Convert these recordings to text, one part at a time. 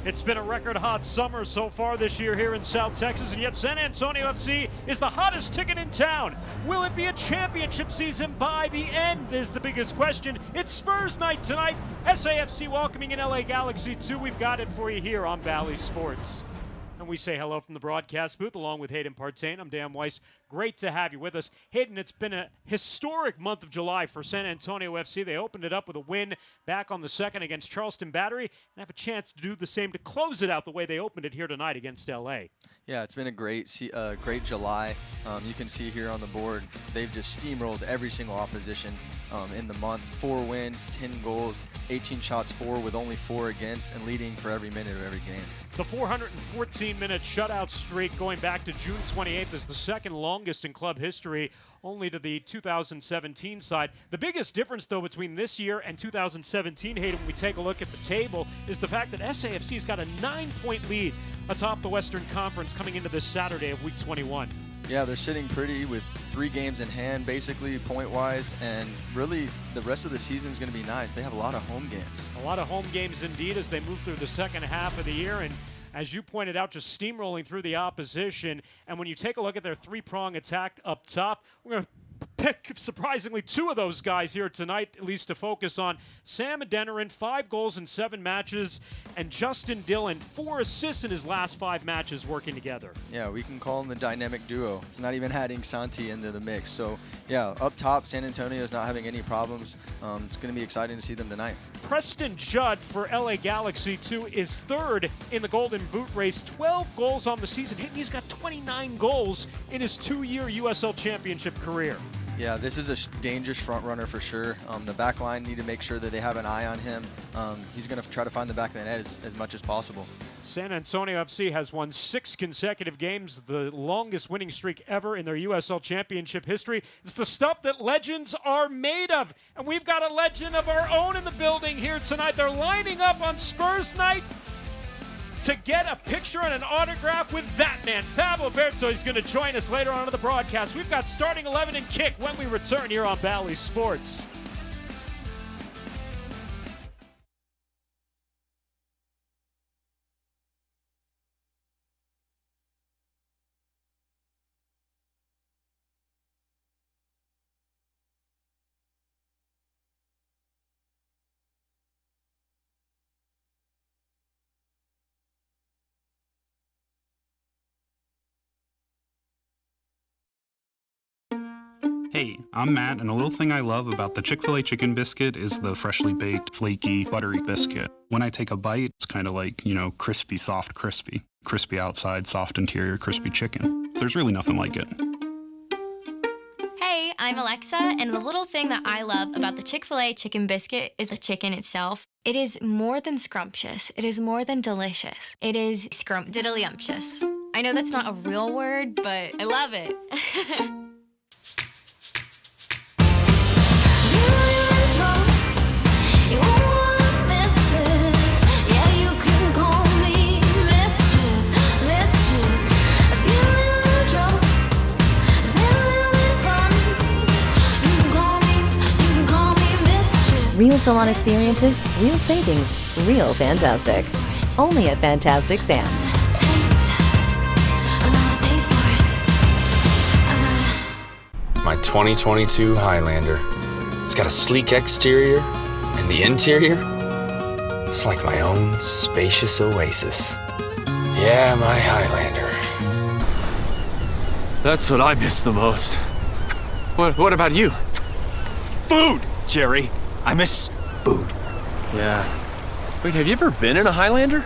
It's been a record hot summer so far this year here in South Texas, and yet San Antonio FC is the hottest ticket in town. Will it be a championship season by the end is the biggest question. It's Spurs night tonight. SAFC welcoming in LA Galaxy 2. We've got it for you here on Valley Sports. And we say hello from the broadcast booth along with Hayden Partain. I'm Dan Weiss. Great to have you with us. Hayden, it's been a historic month of July for San Antonio FC. They opened it up with a win back on the 2nd against Charleston Battery and have a chance to do the same to close it out the way they opened it here tonight against LA. Yeah, it's been a great July. You can see here on the board, they've just steamrolled every single opposition in the month. 4 wins, 10 goals, 18 shots for with only 4 against, and leading for every minute of every game. The 414-minute shutout streak going back to June 28th is the second longest in club history, only to the 2017 side. The biggest difference, though, between this year and 2017, Hayden, when we take a look at the table, is the fact that SAFC's got a 9-point lead atop the Western Conference coming into this Saturday of Week 21. Yeah, they're sitting pretty with 3 games in hand, basically, point-wise, and really the rest of the season is going to be nice. They have a lot of home games. A lot of home games indeed as they move through the second half of the year, and as you pointed out, just steamrolling through the opposition. And when you take a look at their 3-prong attack up top, we're going to pick, surprisingly, 2 of those guys here tonight, at least to focus on. Sam Adeniran, 5 goals in 7 matches, and Justin Dillon, 4 assists in his last 5 matches working together. Yeah, we can call them the dynamic duo. It's not even adding Santi into the mix. So, yeah, up top, San Antonio is not having any problems. It's going to be exciting to see them tonight. Preston Judd for LA Galaxy 2 is 3rd in the Golden Boot race, 12 goals on the season. He's got 29 goals in his 2-year USL Championship career. Yeah, this is a dangerous front runner for sure. The back line need to make sure that they have an eye on him. He's going to try to find the back of the net as much as possible. San Antonio FC has won 6 consecutive games, the longest winning streak ever in their USL Championship history. It's the stuff that legends are made of, and we've got a legend of our own in the building here tonight. They're lining up on Spurs night to get a picture and an autograph with that man. Fab Alberto is going to join us later on in the broadcast. We've got starting 11 and kick when we return here on Valley Sports. Hey, I'm Matt, and a little thing I love about the Chick-fil-A chicken biscuit is the freshly baked, flaky, buttery biscuit. When I take a bite, it's kind of like, crispy, soft, crispy. Crispy outside, soft interior, crispy chicken. There's really nothing like it. Hey, I'm Alexa, and the little thing that I love about the Chick-fil-A chicken biscuit is the chicken itself. It is more than scrumptious. It is more than delicious. It is scrumptiddlyumptious. I know that's not a real word, but I love it. Real salon experiences, real savings, real fantastic. Only at Fantastic Sam's. My 2022 Highlander. It's got a sleek exterior, and the interior, it's like my own spacious oasis. Yeah, my Highlander. That's what I miss the most. What about you? Food, Jerry. I miss food. Yeah. Wait, have you ever been in a Highlander?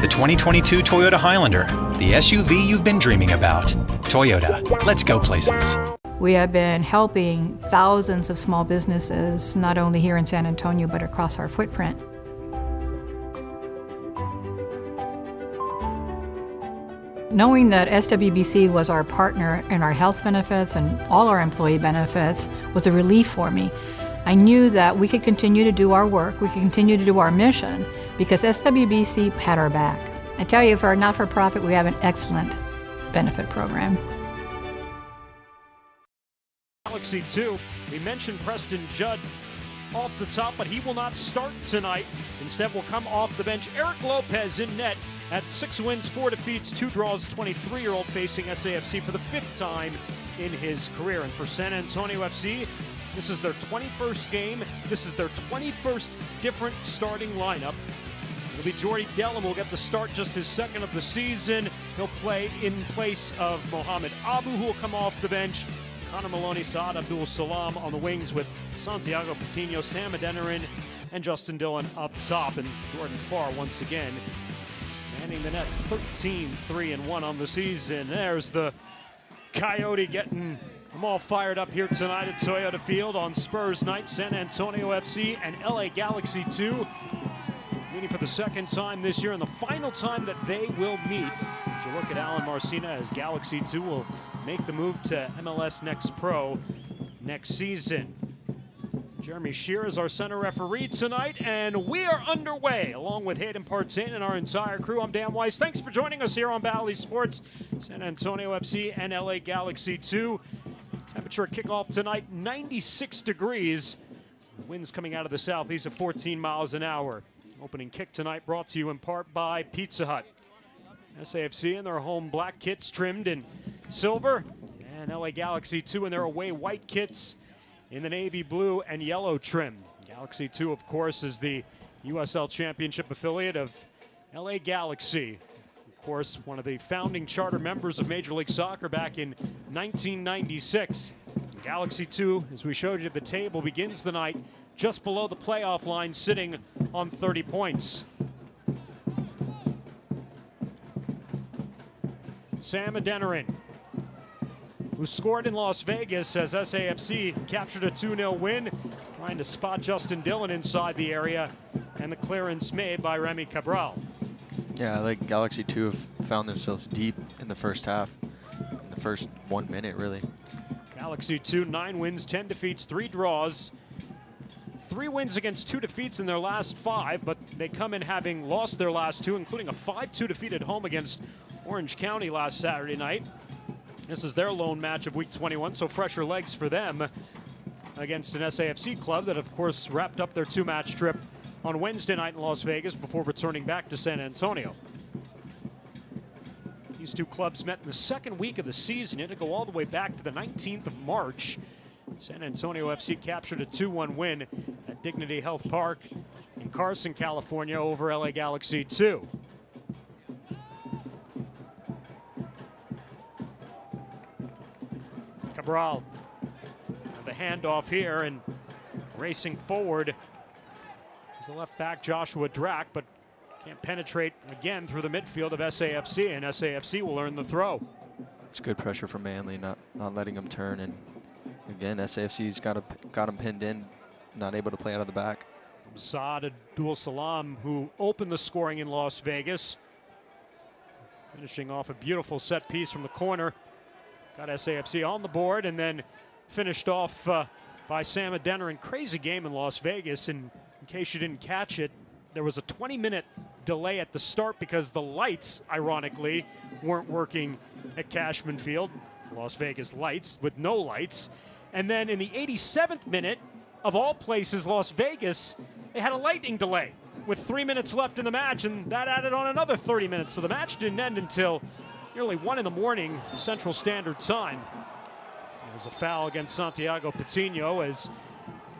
The 2022 Toyota Highlander, the SUV you've been dreaming about. Toyota, let's go places. We have been helping thousands of small businesses, not only here in San Antonio, but across our footprint. Knowing that SWBC was our partner in our health benefits and all our employee benefits was a relief for me. I knew that we could continue to do our work, we could continue to do our mission, because SWBC had our back. I tell you, for a not-for-profit, we have an excellent benefit program. Galaxy 2, we mentioned Preston Judd off the top, but he will not start tonight. Instead, will come off the bench. Eric Lopez in net at 6 wins, 4 defeats, 2 draws, 23-year-old facing SAFC for the 5th time in his career. And for San Antonio FC, this is their 21st game. This is their 21st different starting lineup. It'll be Jordy Dellum will get the start, just his 2nd of the season. He'll play in place of Mohamed Abu, who will come off the bench. Connor Maloney, Saad Abdul Salam on the wings with Santiago Patino, Sam Adeniran, and Justin Dillon up top. And Jordan Farr once again manning the net, 13-3-1 on the season. There's the Coyote getting them all fired up here tonight at Toyota Field on Spurs night. San Antonio FC and LA Galaxy 2 meeting for the 2nd time this year and the final time that they will meet. As you look at Alan Marcina, as Galaxy 2 will make the move to MLS Next Pro next season. Jeremy Shear is our center referee tonight, and we are underway along with Hayden Partain and our entire crew. I'm Dan Weiss. Thanks for joining us here on Bally Sports. San Antonio FC and LA Galaxy 2. Temperature kickoff tonight, 96 degrees. Winds coming out of the southeast at 14 miles an hour. Opening kick tonight brought to you in part by Pizza Hut. SAFC in their home black kits trimmed in silver, and LA Galaxy 2 in their away white kits in the navy blue and yellow trim. Galaxy 2, of course, is the USL Championship affiliate of LA Galaxy. Of course, one of the founding charter members of Major League Soccer back in 1996. Galaxy 2, as we showed you at the table, begins the night just below the playoff line, sitting on 30 points. Sam Adeniran, who scored in Las Vegas as SAFC captured a 2-0 win, trying to spot Justin Dillon inside the area, and the clearance made by Remy Cabral. Yeah, I think Galaxy 2 have found themselves deep in the first half, in the first 1 minute, really. Galaxy 2, 9 wins, 10 defeats, 3 draws. 3 wins against 2 defeats in their last 5, but they come in having lost their last 2, including a 5-2 defeat at home against Orange County last Saturday night. This is their lone match of Week 21, so fresher legs for them against an SAFC club that, of course, wrapped up their 2-match trip on Wednesday night in Las Vegas before returning back to San Antonio. These 2 clubs met in the 2nd week of the season. It had to go all the way back to the 19th of March. San Antonio FC captured a 2-1 win at Dignity Health Park in Carson, California over LA Galaxy 2. Cabral, the handoff here, and racing forward is the left back Joshua Drack, but can't penetrate again through the midfield of SAFC, and SAFC will earn the throw. It's good pressure from Manley, not letting him turn, and again, SAFC's got him pinned in, not able to play out of the back. Saad Abdul Salam, who opened the scoring in Las Vegas, finishing off a beautiful set piece from the corner. Got SAFC on the board, and then finished off by Sam Adeniran. Crazy game in Las Vegas, and in case you didn't catch it, there was a 20-minute delay at the start because the lights, ironically, weren't working at Cashman Field. Las Vegas lights with no lights. And then in the 87th minute, of all places, Las Vegas, they had a lightning delay with 3 minutes left in the match, and that added on another 30 minutes. So the match didn't end until nearly 1 in the morning Central Standard Time. There's a foul against Santiago Patino as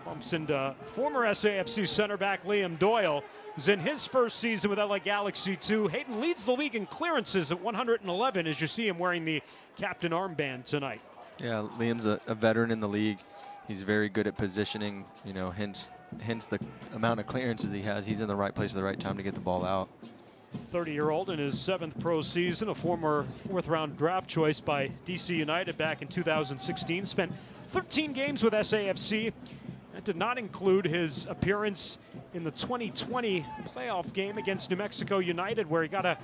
bumps into former SAFC center back Liam Doyle, who's in his first season with LA Galaxy 2. Hayden leads the league in clearances at 111 as you see him wearing the captain armband tonight. Yeah, Liam's a veteran in the league. He's very good at positioning, you know, hence the amount of clearances he has. He's in the right place at the right time to get the ball out. 30-year-old in his 7th pro season, a former 4th-round draft choice by DC United back in 2016. Spent 13 games with SAFC. That did not include his appearance in the 2020 playoff game against New Mexico United, where he got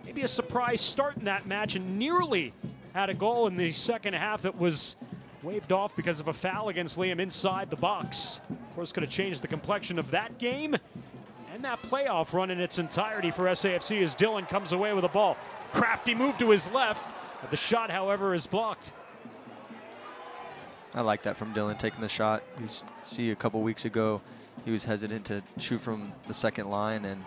maybe a surprise start in that match and nearly had a goal in the second half that was waved off because of a foul against Liam inside the box. Of course, could have changed the complexion of that game and that playoff run in its entirety for SAFC as Dillon comes away with the ball. Crafty move to his left, but the shot, however, is blocked. I like that from Dylan, taking the shot. You see a couple weeks ago, he was hesitant to shoot from the second line and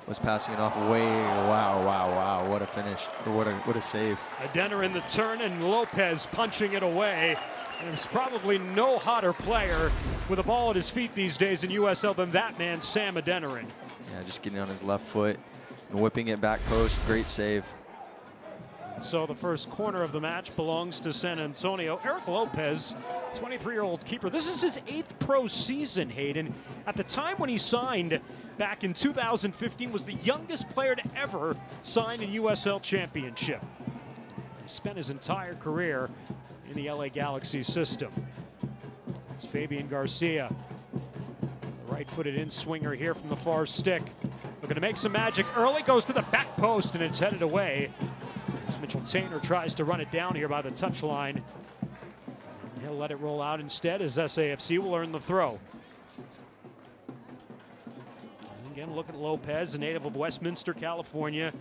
was passing it off way. Wow, what a finish, or what a save. Adenor in the turn and Lopez punching it away. And there's probably no hotter player with a ball at his feet these days in USL than that man, Sam Adenor. Yeah, just getting on his left foot and whipping it back post. Great save. So the first corner of the match belongs to San Antonio. Eric Lopez, 23-year-old keeper. This is his 8th pro season, Hayden. At the time when he signed back in 2015, was the youngest player to ever sign in USL Championship. He spent his entire career in the LA Galaxy system. It's Fabian Garcia, the right-footed in-swinger here from the far stick. Looking to make some magic early, goes to the back post, and it's headed away. As Mitchell Tainer tries to run it down here by the touchline. He'll let it roll out instead as SAFC will earn the throw. And again, look at Lopez, a native of Westminster, California.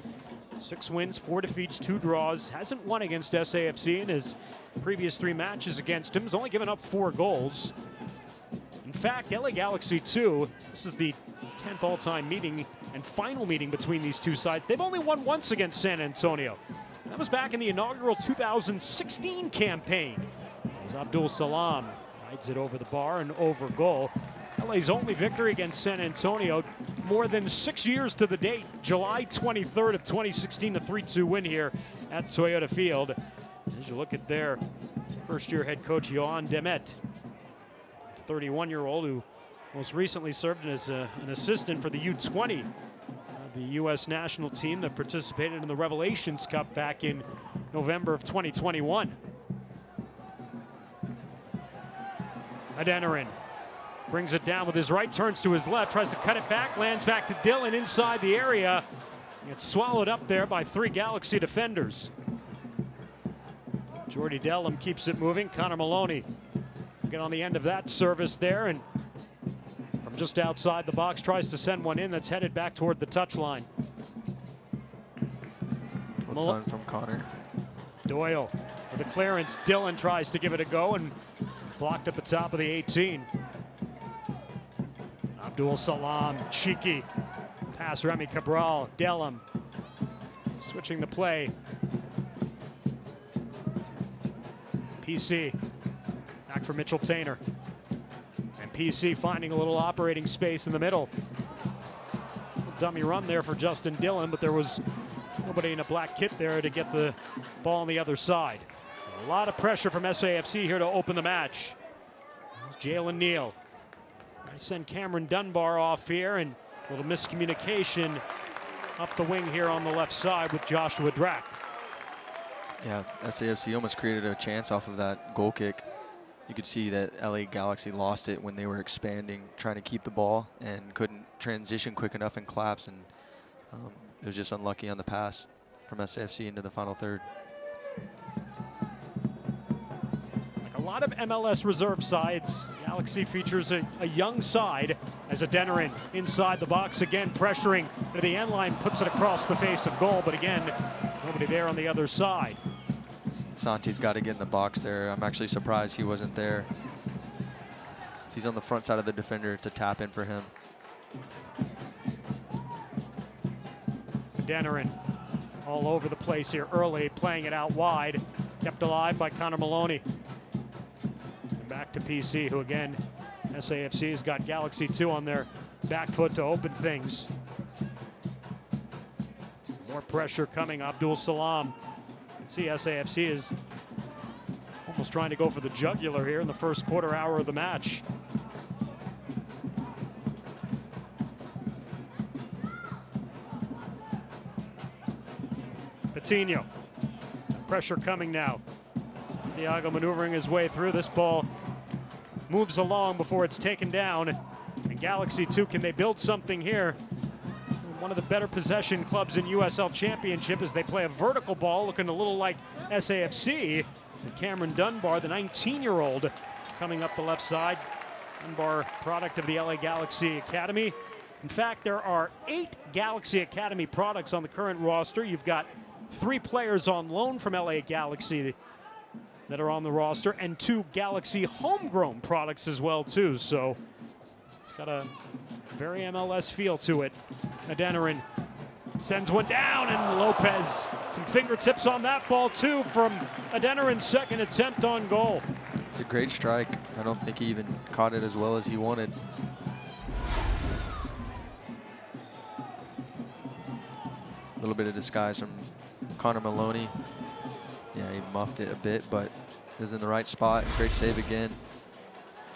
6 wins, 4 defeats, 2 draws. Hasn't won against SAFC in his previous 3 matches against him. Has only given up 4 goals. In fact, LA Galaxy 2, this is the 10th all-time meeting and final meeting between these two sides. They've only won once against San Antonio. That was back in the inaugural 2016 campaign, as Abdul Salam rides it over the bar and over goal. LA's only victory against San Antonio more than 6 years to the date. July 23rd of 2016, a 3-2 win here at Toyota Field. As you look at their first-year head coach, Johan Demet, 31-year-old who most recently served as an assistant for the U20, the U.S. national team that participated in the Revelations Cup back in November of 2021. Adenor brings it down with his right, turns to his left, tries to cut it back, lands back to Dylan inside the area. It's swallowed up there by 3 Galaxy defenders. Jordy Dellum keeps it moving. Connor Maloney get on the end of that service there, and from just outside the box tries to send one in that's headed back toward the touchline. Well done from Connor. Doyle with a clearance. Dylan tries to give it a go and blocked at the top of the 18. Abdul Salam, cheeky pass. Remy Cabral, Dellum switching the play. PC back for Mitchell Tainer. And PC finding a little operating space in the middle. Dummy run there for Justin Dillon, but there was nobody in a black kit there to get the ball on the other side. A lot of pressure from SAFC here to open the match. Jalen Neal. I send Cameron Dunbar off here, and a little miscommunication up the wing here on the left side with Joshua Drack. Yeah, SAFC almost created a chance off of that goal kick. You could see that LA Galaxy lost it when they were expanding, trying to keep the ball, and couldn't transition quick enough and collapse, and it was just unlucky on the pass from SAFC into the final third. Like a lot of MLS reserve sides, Galaxy features a young side as Adenor inside the box again, pressuring to the end line, puts it across the face of goal, but again, nobody there on the other side. Santi's got to get in the box there. I'm actually surprised he wasn't there. If he's on the front side of the defender, it's a tap in for him. Adenor all over the place here early, playing it out wide. Kept alive by Connor Maloney. And back to PC, who again, SAFC has got Galaxy 2 on their back foot to open things. More pressure coming, Abdul Salam. See, SAFC is almost trying to go for the jugular here in the first quarter hour of the match. Patino. Pressure coming now. Santiago maneuvering his way through. This ball moves along before it's taken down. And Galaxy 2, can they build something here? One of the better possession clubs in USL Championship as they play a vertical ball, looking a little like SAFC. And Cameron Dunbar, the 19-year-old, coming up the left side. Dunbar, product of the LA Galaxy Academy. In fact, there are 8 Galaxy Academy products on the current roster. You've got 3 players on loan from LA Galaxy that are on the roster, and 2 Galaxy homegrown products as well too. So it's got a very MLS feel to it. Adeniran sends one down, and Lopez, some fingertips on that ball too from Adeniran's second attempt on goal. It's a great strike. I don't think he even caught it as well as he wanted. A little bit of disguise from Connor Maloney. Yeah, he muffed it a bit, but is in the right spot. Great save again.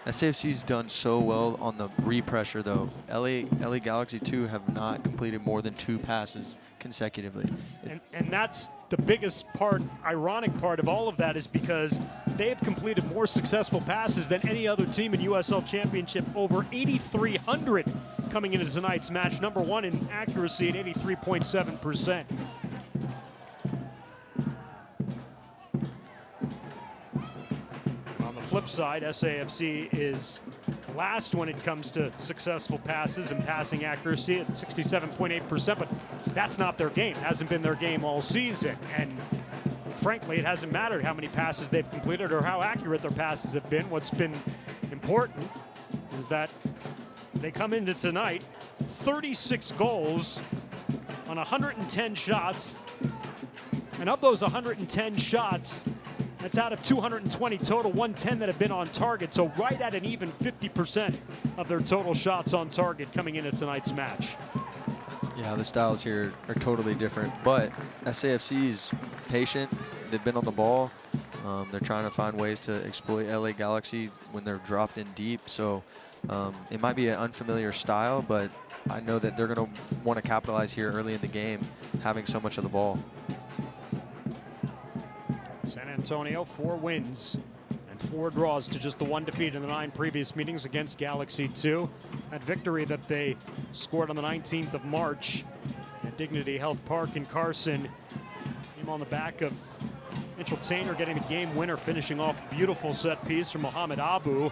SAFC's done so well on the re-pressure, though. LA Galaxy 2 have not completed more than 2 passes consecutively. And that's the biggest part, ironic part of all of that, is because they have completed more successful passes than any other team in USL Championship, over 8,300 coming into tonight's match. Number 1 in accuracy at 83.7%. Flip side, SAFC is last when it comes to successful passes and passing accuracy at 67.8%, but that's not their game. It hasn't been their game all season, and frankly, it hasn't mattered how many passes they've completed or how accurate their passes have been. What's been important is that they come into tonight 36 goals on 110 shots, and of those 110 shots, that's out of 220 total, 110 that have been on target. So right at an even 50% of their total shots on target coming into tonight's match. Yeah, the styles here are totally different, but SAFC is patient. They've been on the ball. They're trying to find ways to exploit LA Galaxy when they're dropped in deep. So it might be an unfamiliar style, but I know that they're going to want to capitalize here early in the game, having so much of the ball. San Antonio, 4 wins and 4 draws to just the 1 defeat in the 9 previous meetings against Galaxy 2. That victory that they scored on the 19th of March at Dignity Health Park in Carson came on the back of Mitchell Tainer getting the game winner, finishing off a beautiful set piece from Mohamed Abu.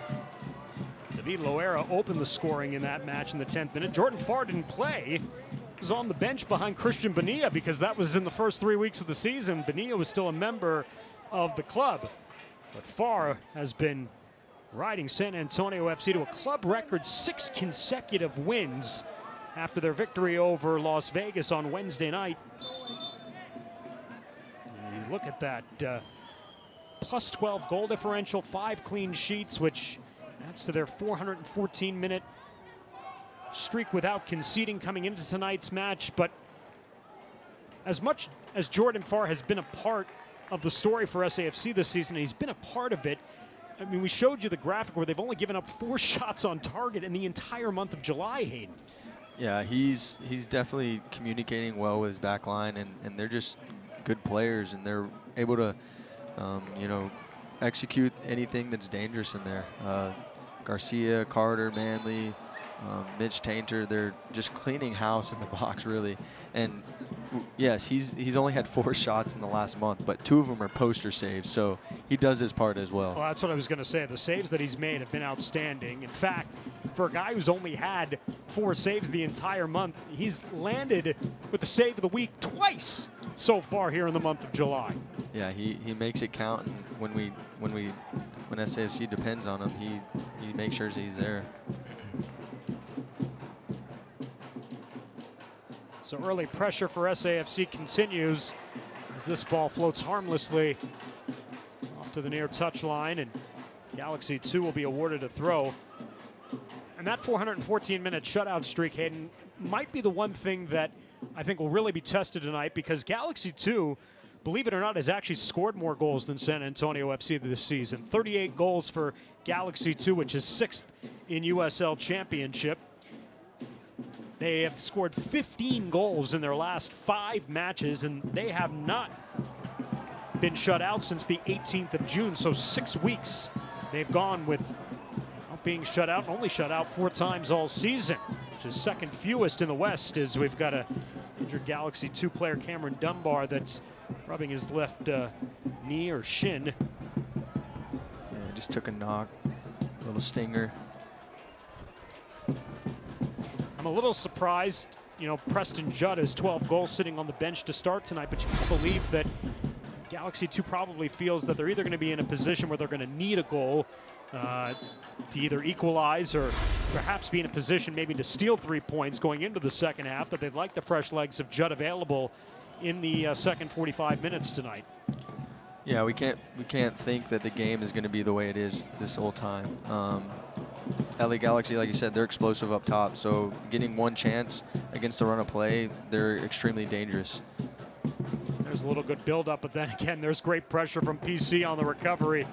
David Loera opened the scoring in that match in the 10th minute. Jordan Farr didn't play. He was on the bench behind Christian Bonilla because that was in the first 3 weeks of the season. Bonilla was still a member of the club, but Farr has been riding San Antonio FC to a club record 6 consecutive wins after their victory over Las Vegas on Wednesday night. And you look at that, plus 12 goal differential, 5 clean sheets, which adds to their 414-minute streak without conceding coming into tonight's match. But as much as Jordan Farr has been a part of the story for SAFC this season, and he's been a part of it, I mean, we showed you the graphic where they've only given up 4 shots on target in the entire month of July, Hayden. Yeah, he's definitely communicating well with his back line, and they're just good players, and they're able to, you know, execute anything that's dangerous in there. Garcia, Carter, Manley, Mitch Tainter, they're just cleaning house in the box, really. And yes, he's only had 4 shots in the last month, but 2 of them are poster saves, so he does his part as well. Well, that's what I was going to say. The saves that he's made have been outstanding. In fact, for a guy who's only had 4 saves the entire month, he's landed with the save of the week twice so far here in the month of July. Yeah, he makes it count, and when SAFC depends on him, he makes sure he's there. So early pressure for SAFC continues as this ball floats harmlessly off to the near touchline, and Galaxy 2 will be awarded a throw. And that 414-minute shutout streak, Hayden, might be the one thing that I think will really be tested tonight, because Galaxy 2, believe it or not, has actually scored more goals than San Antonio FC this season. 38 goals for Galaxy 2, which is 6th in USL Championship. They have scored 15 goals in their last 5 matches, and they have not been shut out since the 18th of June. So 6 weeks they've gone with being shut out, only shut out 4 times all season, which is second fewest in the West, as we've got a injured Galaxy 2 player, Cameron Dunbar, that's rubbing his left knee or shin. Yeah, just took a knock, a little stinger. I'm a little surprised, you know, Preston Judd has 12 goals sitting on the bench to start tonight, but you can believe that Galaxy 2 probably feels that they're either going to be in a position where they're going to need a goal to either equalize or perhaps be in a position maybe to steal 3 points going into the second half, that they'd like the fresh legs of Judd available in the second 45 minutes tonight. Yeah, we can't think that the game is going to be the way it is this whole time. LA Galaxy, like you said, they're explosive up top, so getting one chance against the run of play, they're extremely dangerous. There's a little good build-up, but then again, there's great pressure from PC on the recovery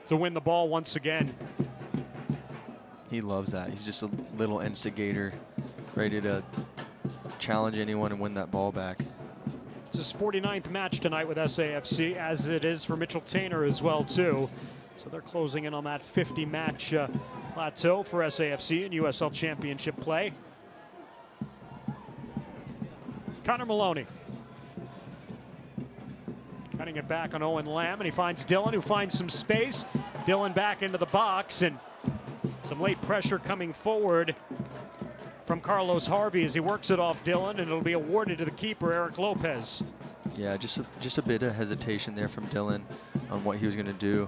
to win the ball once again. He loves that. He's just a little instigator, ready to challenge anyone and win that ball back. It's his 49th match tonight with SAFC, as it is for Mitchell Tainer as well, too. So they're closing in on that 50-match plateau for SAFC in USL Championship play. Connor Maloney cutting it back on Owen Lamb, and he finds Dillon, who finds some space. Dillon back into the box, and some late pressure coming forward from Carlos Harvey as he works it off Dillon, and it'll be awarded to the keeper, Eric Lopez. Yeah, just a bit of hesitation there from Dillon on what he was going to do.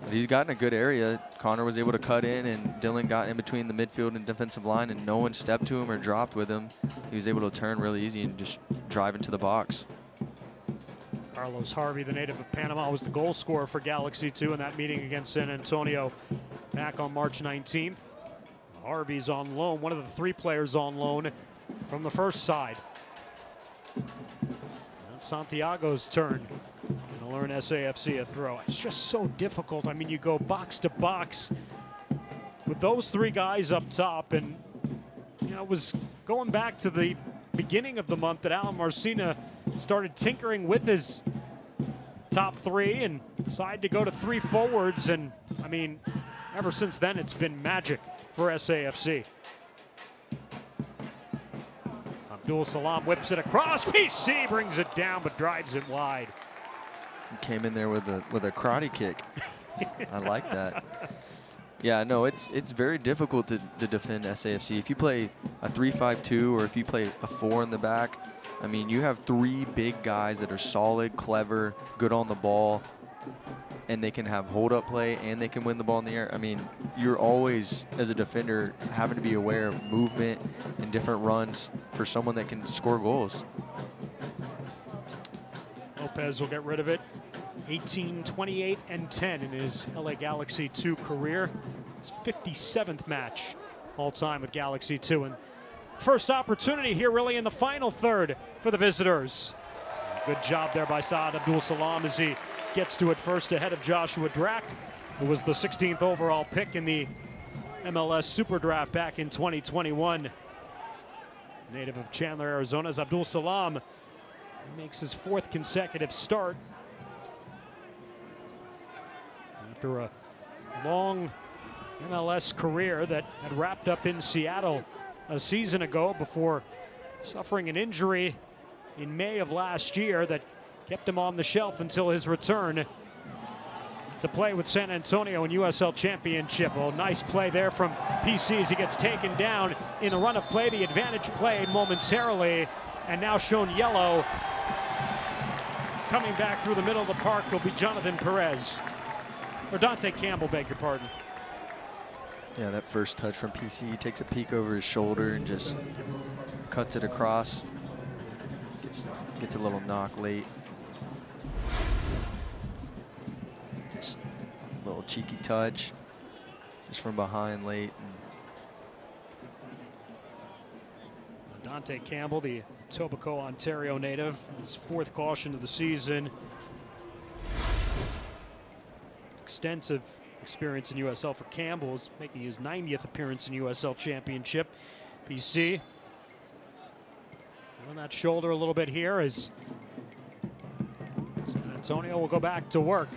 But he's got in a good area. Connor was able to cut in, and Dillon got in between the midfield and defensive line, and no one stepped to him or dropped with him. He was able to turn really easy and just drive into the box. Carlos Harvey, the native of Panama, was the goal scorer for Galaxy 2 in that meeting against San Antonio back on March 19th. Harvey's on loan, one of the 3 players on loan from the first side. That's Santiago's turn to learn SAFC a throw. It's just so difficult. I mean, you go box to box with those 3 guys up top, and you know, it was going back to the beginning of the month that Alan Marcina started tinkering with his top 3 and decided to go to 3 forwards, and I mean, ever since then it's been magic for SAFC. Abdul Salam whips it across. PC brings it down but drives it wide. He came in there with a karate kick. I like that. Yeah, no, it's very difficult to defend SAFC. If you play a 3-5-2 or if you play a 4 in the back, I mean, you have 3 big guys that are solid, clever, good on the ball, and they can have hold-up play and they can win the ball in the air. I mean, you're always, as a defender, having to be aware of movement and different runs for someone that can score goals. Lopez will get rid of it. 18, 28, and 10 in his LA Galaxy 2 career. His 57th match all time with Galaxy 2. And first opportunity here really in the final third for the visitors. Good job there by Saad Abdul Salam as he gets to it first ahead of Joshua Drack, who was the 16th overall pick in the MLS Super Draft back in 2021. Native of Chandler, Arizona, as Abdul Salam makes his 4th consecutive start after a long MLS career that had wrapped up in Seattle a season ago before suffering an injury in May of last year that kept him on the shelf until his return to play with San Antonio in USL Championship. Oh, nice play there from PC as he gets taken down in the run of play. The advantage played momentarily and now shown yellow. Coming back through the middle of the park will be Jonathan Perez. Or Dante Campbell, beg your pardon. Yeah, that first touch from PC, he takes a peek over his shoulder and just cuts it across. Gets a little knock late. Just a little cheeky touch, just from behind late. Dante Campbell, the Etobicoke, Ontario native, his 4th caution of the season. Extensive experience in USL for Campbell, is making his 90th appearance in USL Championship. PC on that shoulder a little bit here as San Antonio will go back to work.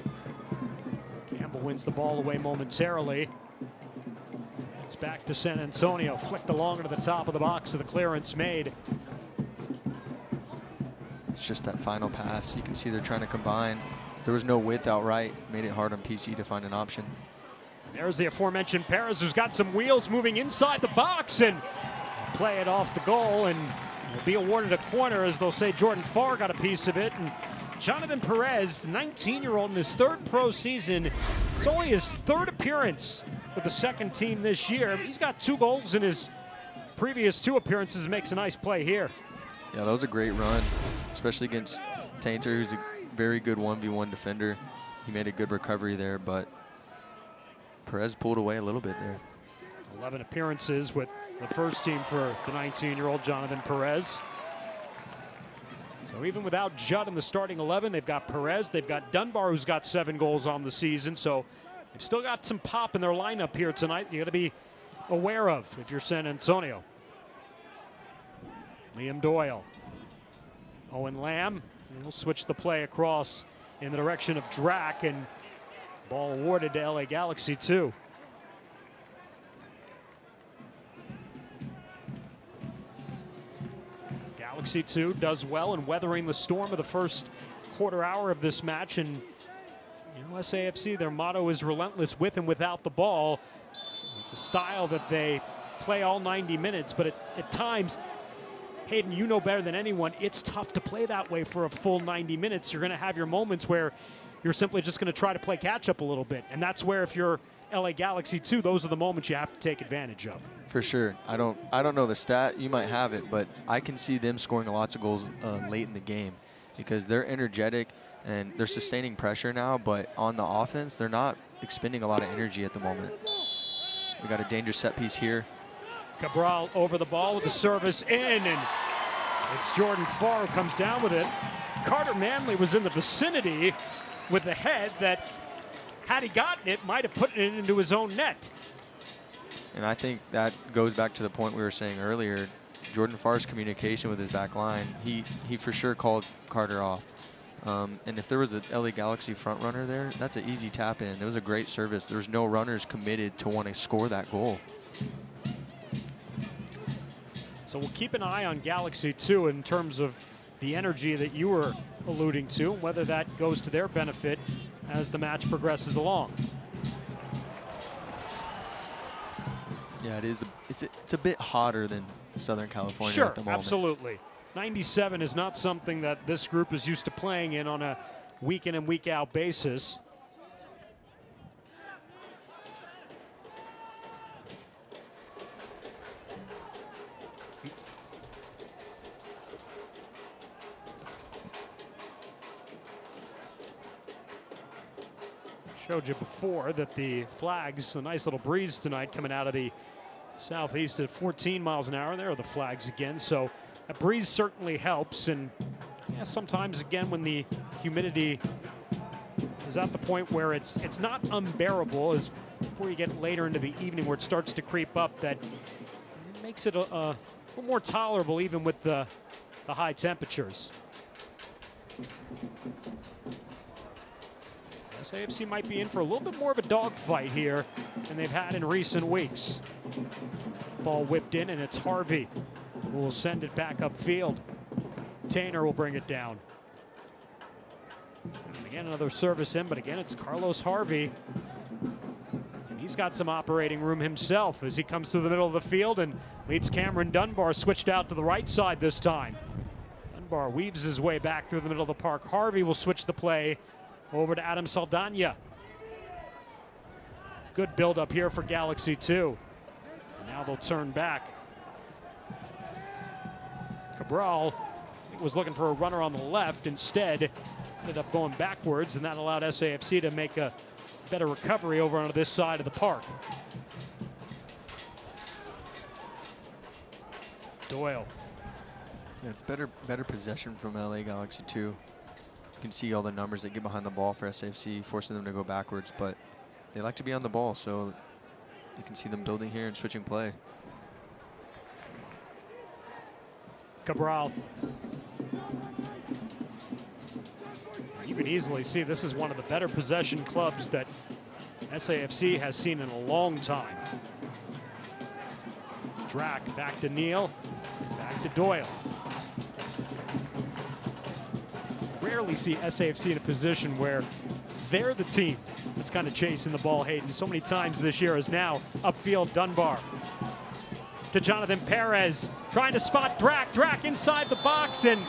Campbell wins the ball away momentarily. It's back to San Antonio, flicked along into the top of the box to the clearance made. It's just that final pass. You can see they're trying to combine. There was no width outright, made it hard on PC to find an option. There's the aforementioned Perez, who's got some wheels moving inside the box and play it off the goal, and will be awarded a corner, as they'll say Jordan Farr got a piece of it, and Jonathan Perez, the 19-year-old in his third pro season. It's only his third appearance with the second team this year. He's got 2 goals in his previous 2 appearances and makes a nice play here. Yeah, that was a great run, especially against Tainter, who's a very good 1v1 defender. He made a good recovery there, but Perez pulled away a little bit there. 11 appearances with the first team for the 19-year-old Jonathan Perez. So even without Judd in the starting 11, they've got Perez, they've got Dunbar, who's got 7 goals on the season. So they've still got some pop in their lineup here tonight you got to be aware of if you're San Antonio. Liam Doyle. Owen Lamb. And we'll switch the play across in the direction of Drac, and ball awarded to LA Galaxy 2. Galaxy 2 does well in weathering the storm of the first quarter hour of this match, and SAFC, their motto is relentless with and without the ball. It's a style that they play all 90 minutes, but at times, Hayden, you know better than anyone, it's tough to play that way for a full 90 minutes. You're going to have your moments where you're simply just going to try to play catch up a little bit, and that's where, if you're LA Galaxy 2, those are the moments you have to take advantage of. For sure. I don't know the stat. You might have it, but I can see them scoring lots of goals late in the game because they're energetic and they're sustaining pressure now, but on the offense, they're not expending a lot of energy at the moment. We got a dangerous set piece here. Cabral over the ball with the service in, and it's Jordan Farr who comes down with it. Carter Manley was in the vicinity with the head that, had he gotten it, might have put it into his own net. And I think that goes back to the point we were saying earlier. Jordan Farr's communication with his back line, he for sure called Carter off. And if there was a LA Galaxy front runner there, that's an easy tap in. It was a great service. There was no runners committed to want to score that goal. So we'll keep an eye on Galaxy 2 in terms of the energy that you were alluding to, whether that goes to their benefit as the match progresses along. Yeah, it is. It's a bit hotter than Southern California at the moment. Absolutely. 97 is not something that this group is used to playing in on a week in and week out basis. Showed you before that the flags, a nice little breeze tonight coming out of the southeast at 14 miles an hour. There are the flags again. So a breeze certainly helps. And yeah, sometimes again when the humidity is at the point where it's not unbearable, as before you get later into the evening where it starts to creep up, that makes it a little more tolerable even with the high temperatures. SAFC might be in for a little bit more of a dogfight here than they've had in recent weeks. Ball whipped in, and it's Harvey who will send it back upfield. Tainter will bring it down. And again, another service in, but again, it's Carlos Harvey. And he's got some operating room himself as he comes through the middle of the field and leads Cameron Dunbar, switched out to the right side this time. Dunbar weaves his way back through the middle of the park. Harvey will switch the play over to Adam Saldana. Good build up here for Galaxy 2. And now they'll turn back. Cabral was looking for a runner on the left. Instead, ended up going backwards, and that allowed SAFC to make a better recovery over onto this side of the park. Doyle. Yeah, it's better possession from LA Galaxy 2. You can see all the numbers that get behind the ball for SAFC, forcing them to go backwards, but they like to be on the ball, so you can see them building here and switching play. Cabral. You can easily see this is one of the better possession clubs that SAFC has seen in a long time. Drac back to Neal, back to Doyle. Rarely see SAFC in a position where they're the team that's kind of chasing the ball, Hayden. So many times this year is now upfield. Dunbar to Jonathan Perez, trying to spot Drac. Drac inside the box, and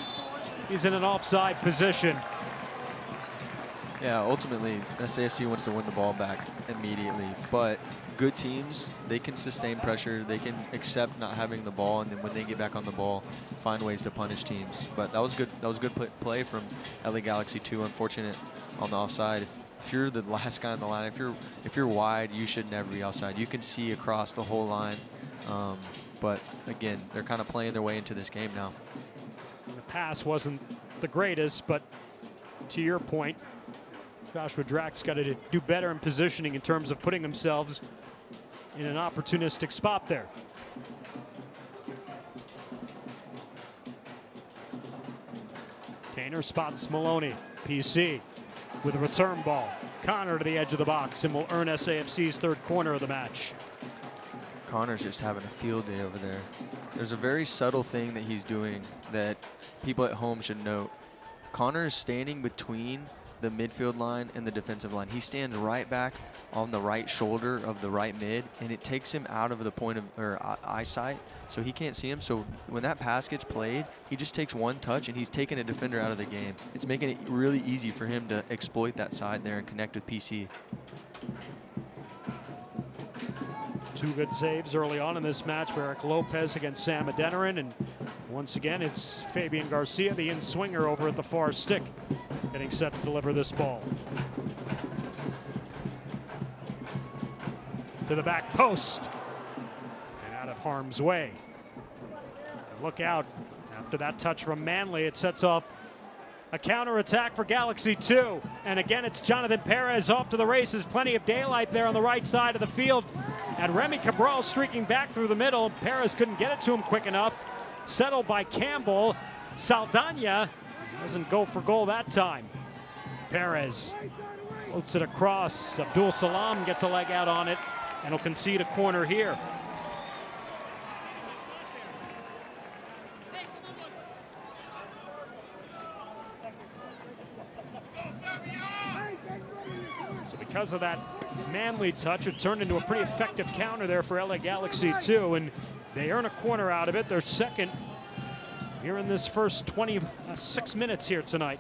he's in an offside position. Yeah, ultimately, SAFC wants to win the ball back immediately, but good teams, they can sustain pressure, they can accept not having the ball, and then when they get back on the ball, find ways to punish teams. But that was good. That was good play from LA Galaxy 2. Unfortunate on the offside. If you're the last guy on the line, if you're wide, you should never be offside. You can see across the whole line. But again, they're kind of playing their way into this game now. The pass wasn't the greatest, but to your point, Joshua Drack's got to do better in positioning in terms of putting themselves in an opportunistic spot there. Tainer spots Maloney. PC with a return ball. Connor to the edge of the box and will earn SAFC's third corner of the match. Connor's just having a field day over there. There's a very subtle thing that he's doing that people at home should note. Connor is standing between the midfield line and the defensive line. He stands right back on the right shoulder of the right mid, and it takes him out of the point of eyesight, so he can't see him. So when that pass gets played, he just takes one touch and he's taking a defender out of the game. It's making it really easy for him to exploit that side there and connect with PC. Two good saves early on in this match for Eric Lopez against Sam Adeniran, and once again it's Fabian Garcia, the in-swinger over at the far stick, getting set to deliver this ball. To the back post and out of harm's way. And look out, after that touch from Manley, it sets off a counter-attack for Galaxy 2. And again, it's Jonathan Perez off to the races. Plenty of daylight there on the right side of the field. And Remy Cabral streaking back through the middle. Perez couldn't get it to him quick enough. Settled by Campbell. Saldana doesn't go for goal that time. Perez floats it across. Abdul Salam gets a leg out on it and will concede a corner here. So because of that Manley touch, it turned into a pretty effective counter there for LA Galaxy 2, and they earn a corner out of it. Their second here in this first 26 minutes here tonight.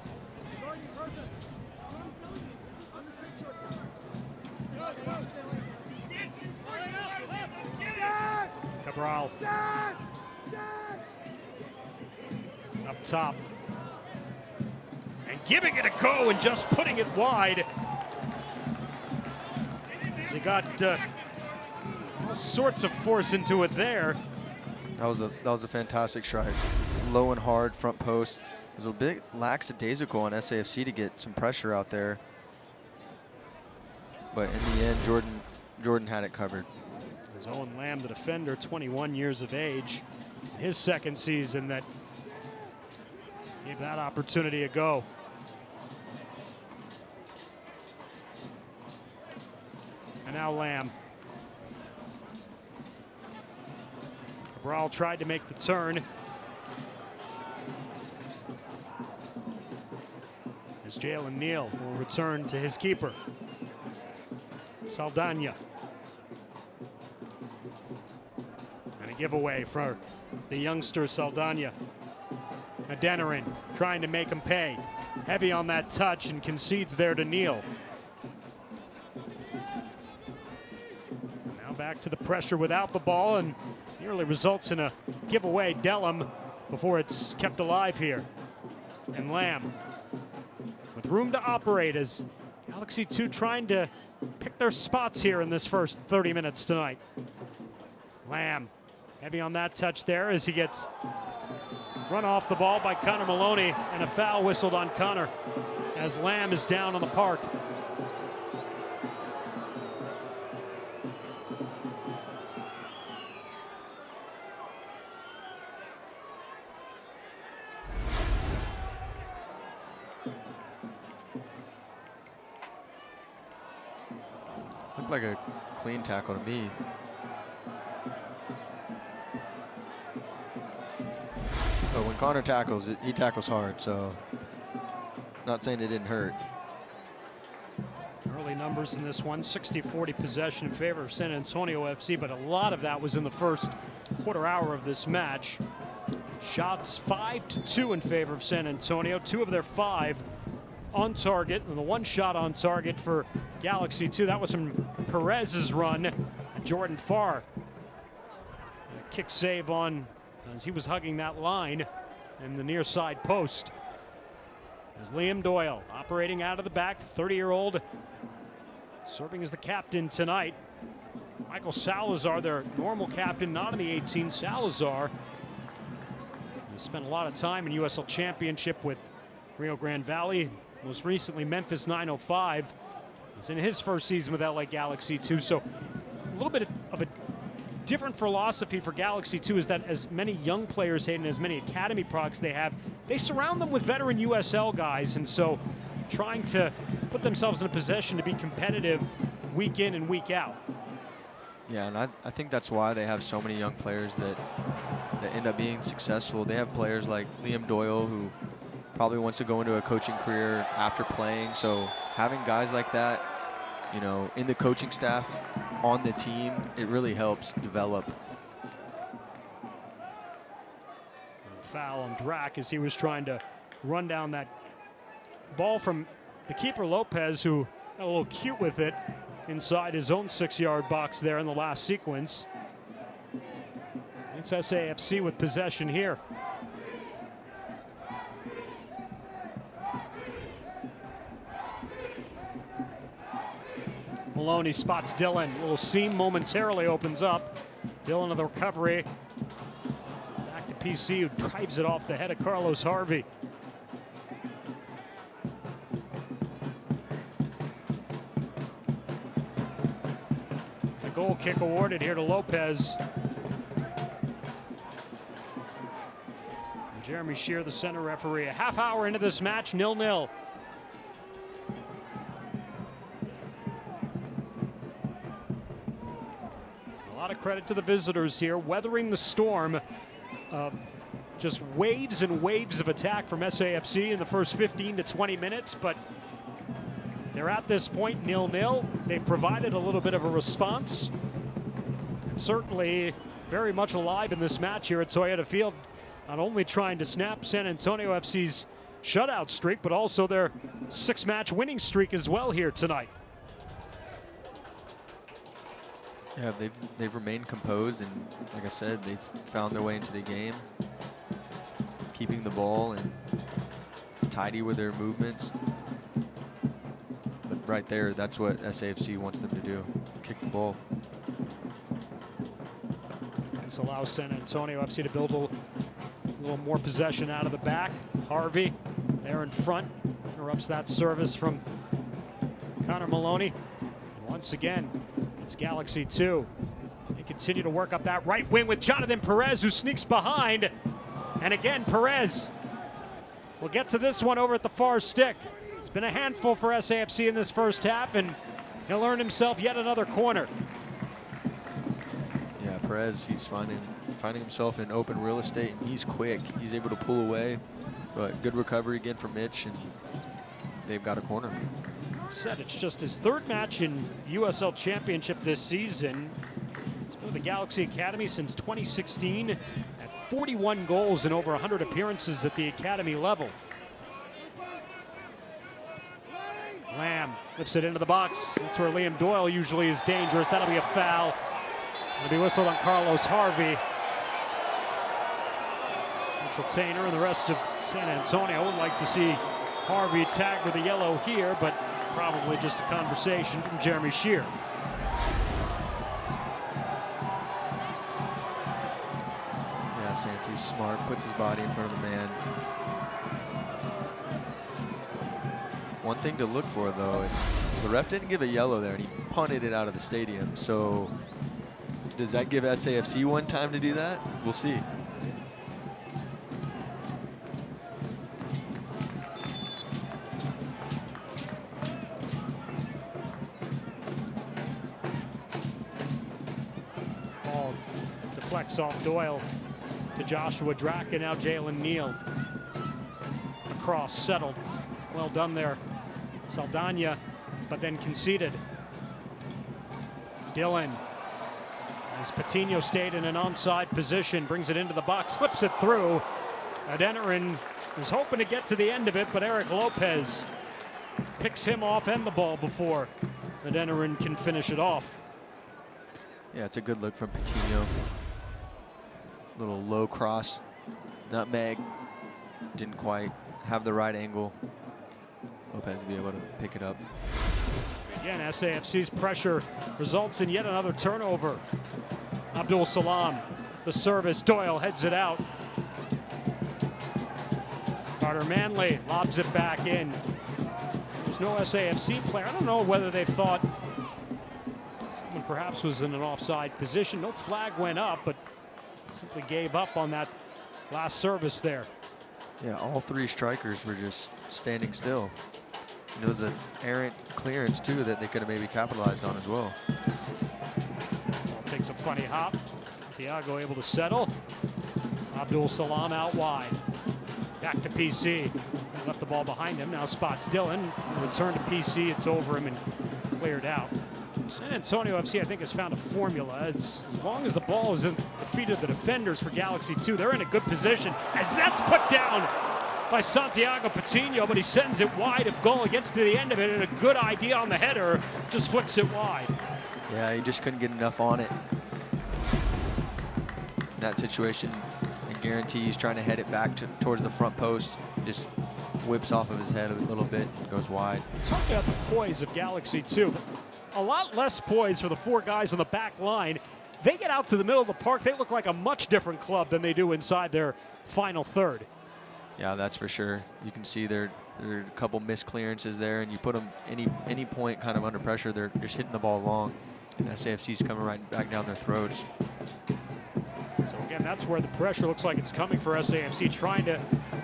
Cabral up top and giving it a go and just putting it wide. He got all sorts of force into it there. That was a fantastic strike. Low and hard front post. It was a bit lackadaisical on SAFC to get some pressure out there, but in the end, Jordan had it covered. There's Owen Lamb, the defender, 21 years of age, his second season that gave that opportunity a go. And now Lamb. Cabral tried to make the turn. As Jalen Neal will return to his keeper. Saldana. And a giveaway for the youngster Saldana. Adeniran trying to make him pay. Heavy on that touch and concedes there to Neal. Back to the pressure without the ball and nearly results in a giveaway. Dellum before it's kept alive here. And Lamb with room to operate as Galaxy 2 trying to pick their spots here in this first 30 minutes tonight. Lamb heavy on that touch there as he gets run off the ball by Connor Maloney, and a foul whistled on Connor as Lamb is down on the park. Looked like a clean tackle to me. But when Connor tackles, he tackles hard, so not saying it didn't hurt. Early numbers in this one, 60-40 possession in favor of San Antonio FC, but a lot of that was in the first quarter hour of this match. Shots 5-2 in favor of San Antonio. 2 of their 5 on target, and the one shot on target for Galaxy 2. That was from Perez's run. Jordan Farr. A kick save on as he was hugging that line in the near side post. As Liam Doyle operating out of the back, 30-year-old, serving as the captain tonight. Michael Salazar, their normal captain, not in the 18. Salazar, he spent a lot of time in USL Championship with Rio Grande Valley, most recently Memphis 905. He's in his first season with LA Galaxy 2, so a little bit of a different philosophy for Galaxy 2 is that as many young players and as many academy products they have, they surround them with veteran USL guys, and so trying to put themselves in a position to be competitive week in and week out. Yeah, and I think that's why they have so many young players that end up being successful. They have players like Liam Doyle, who probably wants to go into a coaching career after playing, so having guys like that, you know, in the coaching staff, on the team, it really helps develop. Foul on Drac as he was trying to run down that ball from the keeper Lopez, who got a little cute with it inside his own 6-yard box there in the last sequence. It's SAFC with possession here. Maloney spots Dylan. A little seam momentarily opens up. Dylan of the recovery. Back to PC, who drives it off the head of Carlos Harvey. The goal kick awarded here to Lopez. And Jeremy Shear, the center referee. A half hour into this match, 0-0. A lot of credit to the visitors here, weathering the storm of just waves and waves of attack from SAFC in the first 15 to 20 minutes, but they're at this point 0-0. They've provided a little bit of a response. And certainly very much alive in this match here at Toyota Field, not only trying to snap San Antonio FC's shutout streak, but also their 6-match winning streak as well here tonight. Yeah, they've remained composed, and like I said, they've found their way into the game, keeping the ball and tidy with their movements. But right there, that's what SAFC wants them to do, kick the ball. This allows San Antonio FC to build a little more possession out of the back. Harvey there in front, interrupts that service from Connor Maloney. And once again, it's Galaxy 2. They continue to work up that right wing with Jonathan Perez, who sneaks behind. And again, Perez will get to this one over at the far stick. It's been a handful for SAFC in this first half, and he'll earn himself yet another corner. Yeah, Perez, he's finding himself in open real estate, and he's quick. He's able to pull away, but good recovery again for Mitch, and they've got a corner. Said it's just his 3rd match in USL Championship this season. He's been with the Galaxy Academy since 2016 at 41 goals and over 100 appearances at the academy level. Lamb lifts it into the box. That's where Liam Doyle usually is dangerous. That'll be a foul. It'll be whistled on Carlos Harvey. Mitchell Tainer and the rest of San Antonio would like to see Harvey tagged with a yellow here, but probably just a conversation from Jeremy Shear. Yeah, Santi's smart, puts his body in front of the man. One thing to look for, though, is the ref didn't give a yellow there, and he punted it out of the stadium. So does that give SAFC one time to do that? We'll see. Deflects off Doyle to Joshua Drac, and now Jalen Neal. Across, settled. Well done there, Saldana, but then conceded. Dylan, as Patino stayed in an onside position, brings it into the box, slips it through. Adeniran is hoping to get to the end of it, but Eric Lopez picks him off and the ball before the Denerin can finish it off. Yeah, it's a good look from Patino. Little low cross, nutmeg. Didn't quite have the right angle. Lopez will be able to pick it up. Again, SAFC's pressure results in yet another turnover. Abdul Salam, the service. Doyle heads it out. Carter Manley lobs it back in. There's no SAFC player. I don't know whether they thought someone perhaps was in an offside position. No flag went up, but simply gave up on that last service there. Yeah, all three strikers were just standing still. And it was an errant clearance, too, that they could have maybe capitalized on as well. Ball takes a funny hop. Thiago able to settle. Abdul Salam out wide. Back to PC. Left the ball behind him. Now spots Dylan. Return to PC. It's over him and cleared out. San Antonio FC, I think, has found a formula. As long as the ball is in the feet of the defenders for Galaxy 2, they're in a good position. As that's put down by Santiago Patino, but he sends it wide of goal. It gets to the end of it, and a good idea on the header. Just flicks it wide. Yeah, he just couldn't get enough on it. In that situation, I guarantee he's trying to head it back towards the front post. Just whips off of his head a little bit, goes wide. Talk about the poise of Galaxy 2. A lot less poise for the four guys on the back line. They get out to the middle of the park. They look like a much different club than they do inside their final third. Yeah, that's for sure. You can see there are a couple missed clearances there, and you put them any point kind of under pressure, they're just hitting the ball long, and SAFC's coming right back down their throats. So again, that's where the pressure looks like it's coming for SAFC, trying to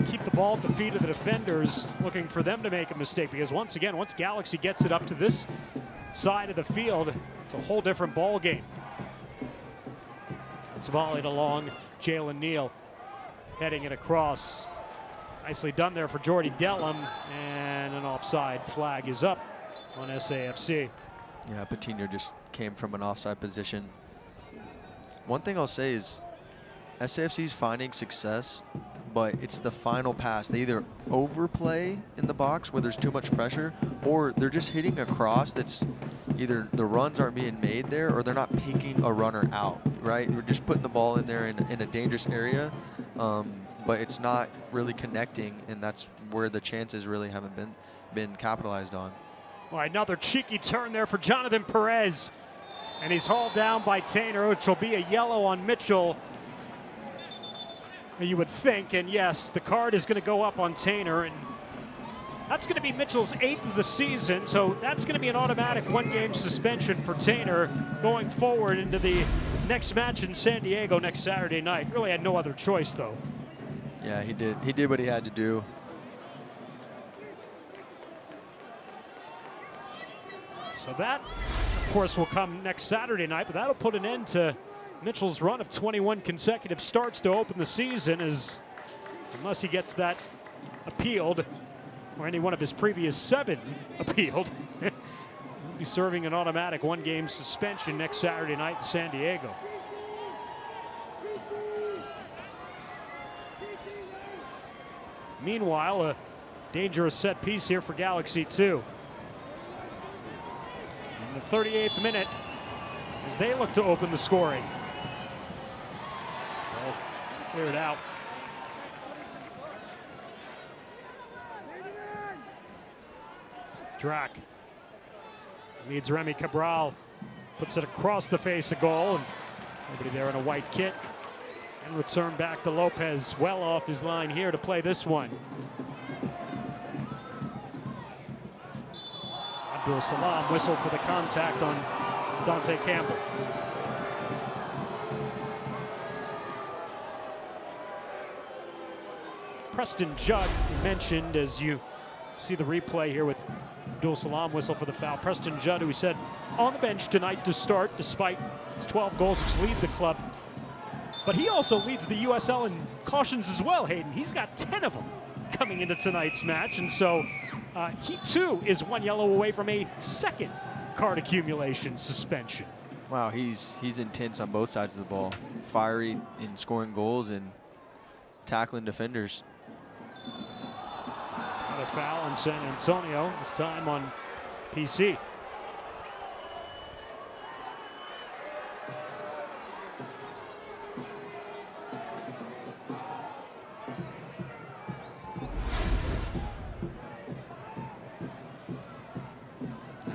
keep the ball at the feet of the defenders, looking for them to make a mistake, because once again, once Galaxy gets it up to this side of the field, it's a whole different ball game. It's volleyed along. Jalen Neal heading it across. Nicely done there for Jordy Dellum, and an offside flag is up on SAFC. Yeah, Patino just came from an offside position. One thing I'll say is SAFC's finding success, but it's the final pass. They either overplay in the box where there's too much pressure, or they're just hitting a cross that's either the runs aren't being made there, or they're not picking a runner out, right? They're just putting the ball in there in a dangerous area, but it's not really connecting, and that's where the chances really haven't been capitalized on. Well, another cheeky turn there for Jonathan Perez, and he's hauled down by Tainer, which will be a yellow on Mitchell, you would think. And yes, the card is going to go up on Tainer, and that's going to be Mitchell's 8th of the season, so that's going to be an automatic one-game suspension for Tainer going forward into the next match in San Diego next Saturday night. Really had no other choice, though. Yeah, he did. He did what he had to do. So that, of course, will come next Saturday night, but that'll put an end to Mitchell's run of 21 consecutive starts to open the season, unless he gets that appealed, or any one of his previous 7 appealed. He'll be serving an automatic one-game suspension next Saturday night in San Diego. Meanwhile, a dangerous set piece here for Galaxy 2. In the 38th minute, as they look to open the scoring. Well, cleared out. Drac leads Remy Cabral, puts it across the face of goal, and nobody there in a white kit. And return back to Lopez, well off his line here to play this one. Abdul Salam whistled for the contact on Dante Campbell. Preston Judd mentioned, as you see the replay here with Abdul Salam whistle for the foul. Preston Judd, who we said on the bench tonight to start, despite his 12 goals, which lead the club. But he also leads the USL in cautions as well, Hayden. He's got 10 of them coming into tonight's match, and so he too is one yellow away from a second card accumulation suspension. Wow, he's intense on both sides of the ball. Fiery in scoring goals and tackling defenders. Another foul on San Antonio, this time on PC.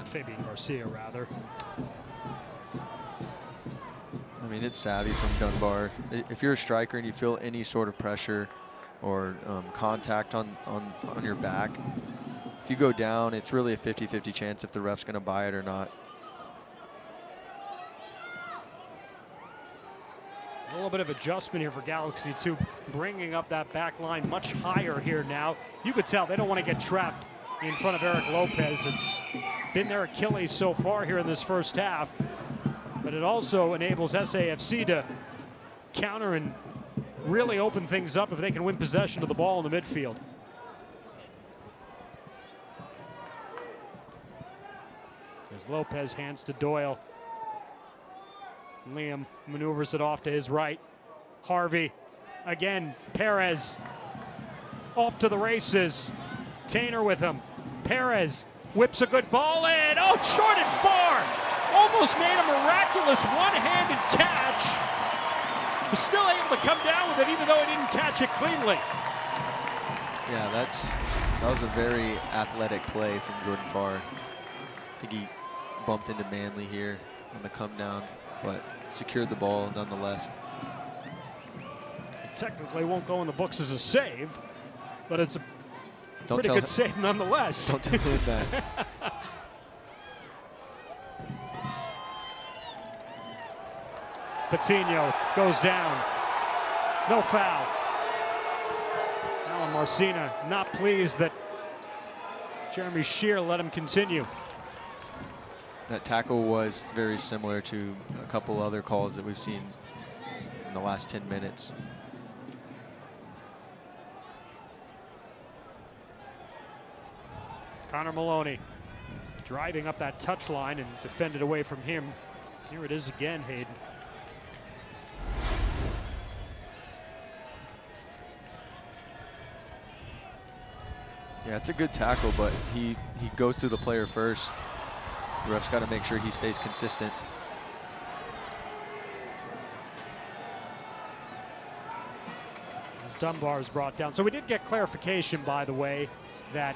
Fabian Garcia, rather. I mean, it's savvy from Dunbar. If you're a striker and you feel any sort of pressure or contact on your back, if you go down, it's really a 50-50 chance if the ref's going to buy it or not. A little bit of adjustment here for Galaxy, too, bringing up that back line much higher here now. You could tell they don't want to get trapped in front of Eric Lopez. It's been their Achilles so far here in this first half, but it also enables SAFC to counter and really open things up if they can win possession of the ball in the midfield. As Lopez hands to Doyle. Liam maneuvers it off to his right. Harvey, again, Perez off to the races. Tainer with him. Perez whips a good ball in. Oh, short and far. Almost made a miraculous one-handed catch. Was still able to come down with it even though he didn't catch it cleanly. Yeah, that was a very athletic play from Jordan Farr. I think he bumped into Manley here on the come down, but secured the ball nonetheless. Technically won't go in the books as a save, but it's a pretty good save nonetheless. Don't tell him that. Patino goes down. No foul. Alan Marcina not pleased that Jeremy Shear let him continue. That tackle was very similar to a couple other calls that we've seen in the last 10 minutes. Connor Maloney driving up that touchline and defended away from him. Here it is again, Hayden. Yeah, it's a good tackle, but he goes through the player first. The ref's got to make sure he stays consistent. As Dunbar is brought down. So we did get clarification, by the way, that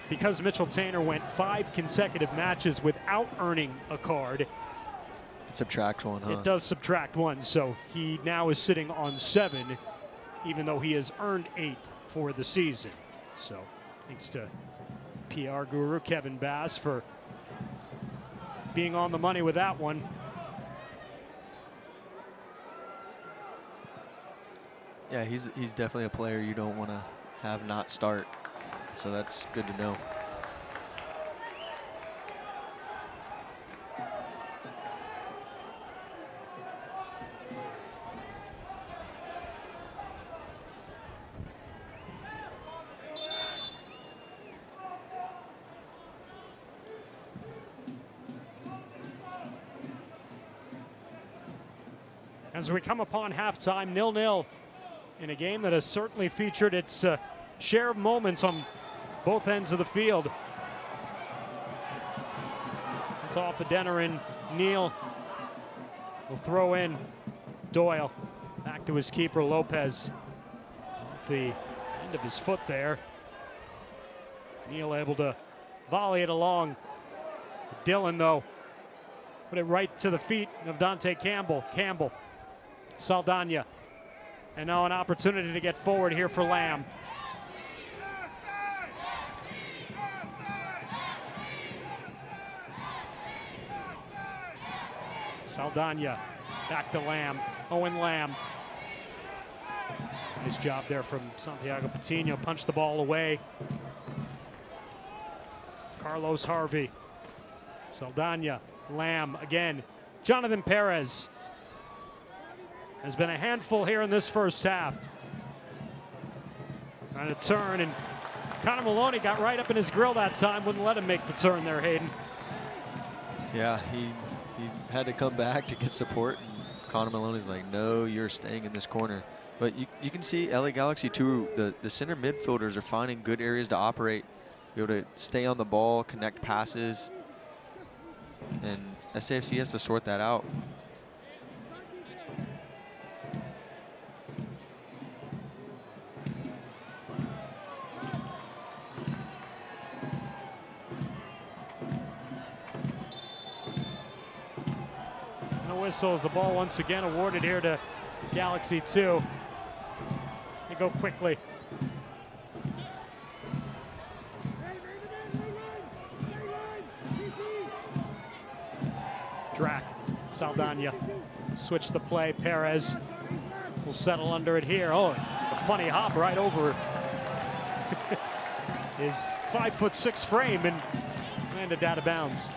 because Mitchell Tainer went 5 consecutive matches without earning a card, It subtracts one, huh? It does subtract 1, so he now is sitting on 7, even though he has earned 8 for the season. So thanks to PR guru Kevin Bass for being on the money with that one. Yeah, he's definitely a player you don't want to have not start. So that's good to know. As we come upon halftime, 0-0 in a game that has certainly featured its share of moments on both ends of the field. It's off of Dennerin. Neal will throw in Doyle. Back to his keeper, Lopez. Off the end of his foot there. Neal able to volley it along. Dillon, though, put it right to the feet of Dante Campbell. Saldana. And now an opportunity to get forward here for Lamb. Saldana back to Lamb. Owen Lamb. Nice job there from Santiago Patino. Punched the ball away. Carlos Harvey. Saldana. Lamb again. Jonathan Perez has been a handful here in this first half. Trying to turn, and Connor Maloney got right up in his grill that time. Wouldn't let him make the turn there, Hayden. Yeah, he had to come back to get support and Connor Maloney's like, no, you're staying in this corner. But you can see LA Galaxy too, the center midfielders are finding good areas to operate, be able to stay on the ball, connect passes, and SAFC has to sort that out. No whistle as the ball once again awarded here to Galaxy 2. They go quickly. Drac, Saldana, switch the play. Perez will settle under it here. Oh, a funny hop right over his 5'6" frame and landed out of bounds.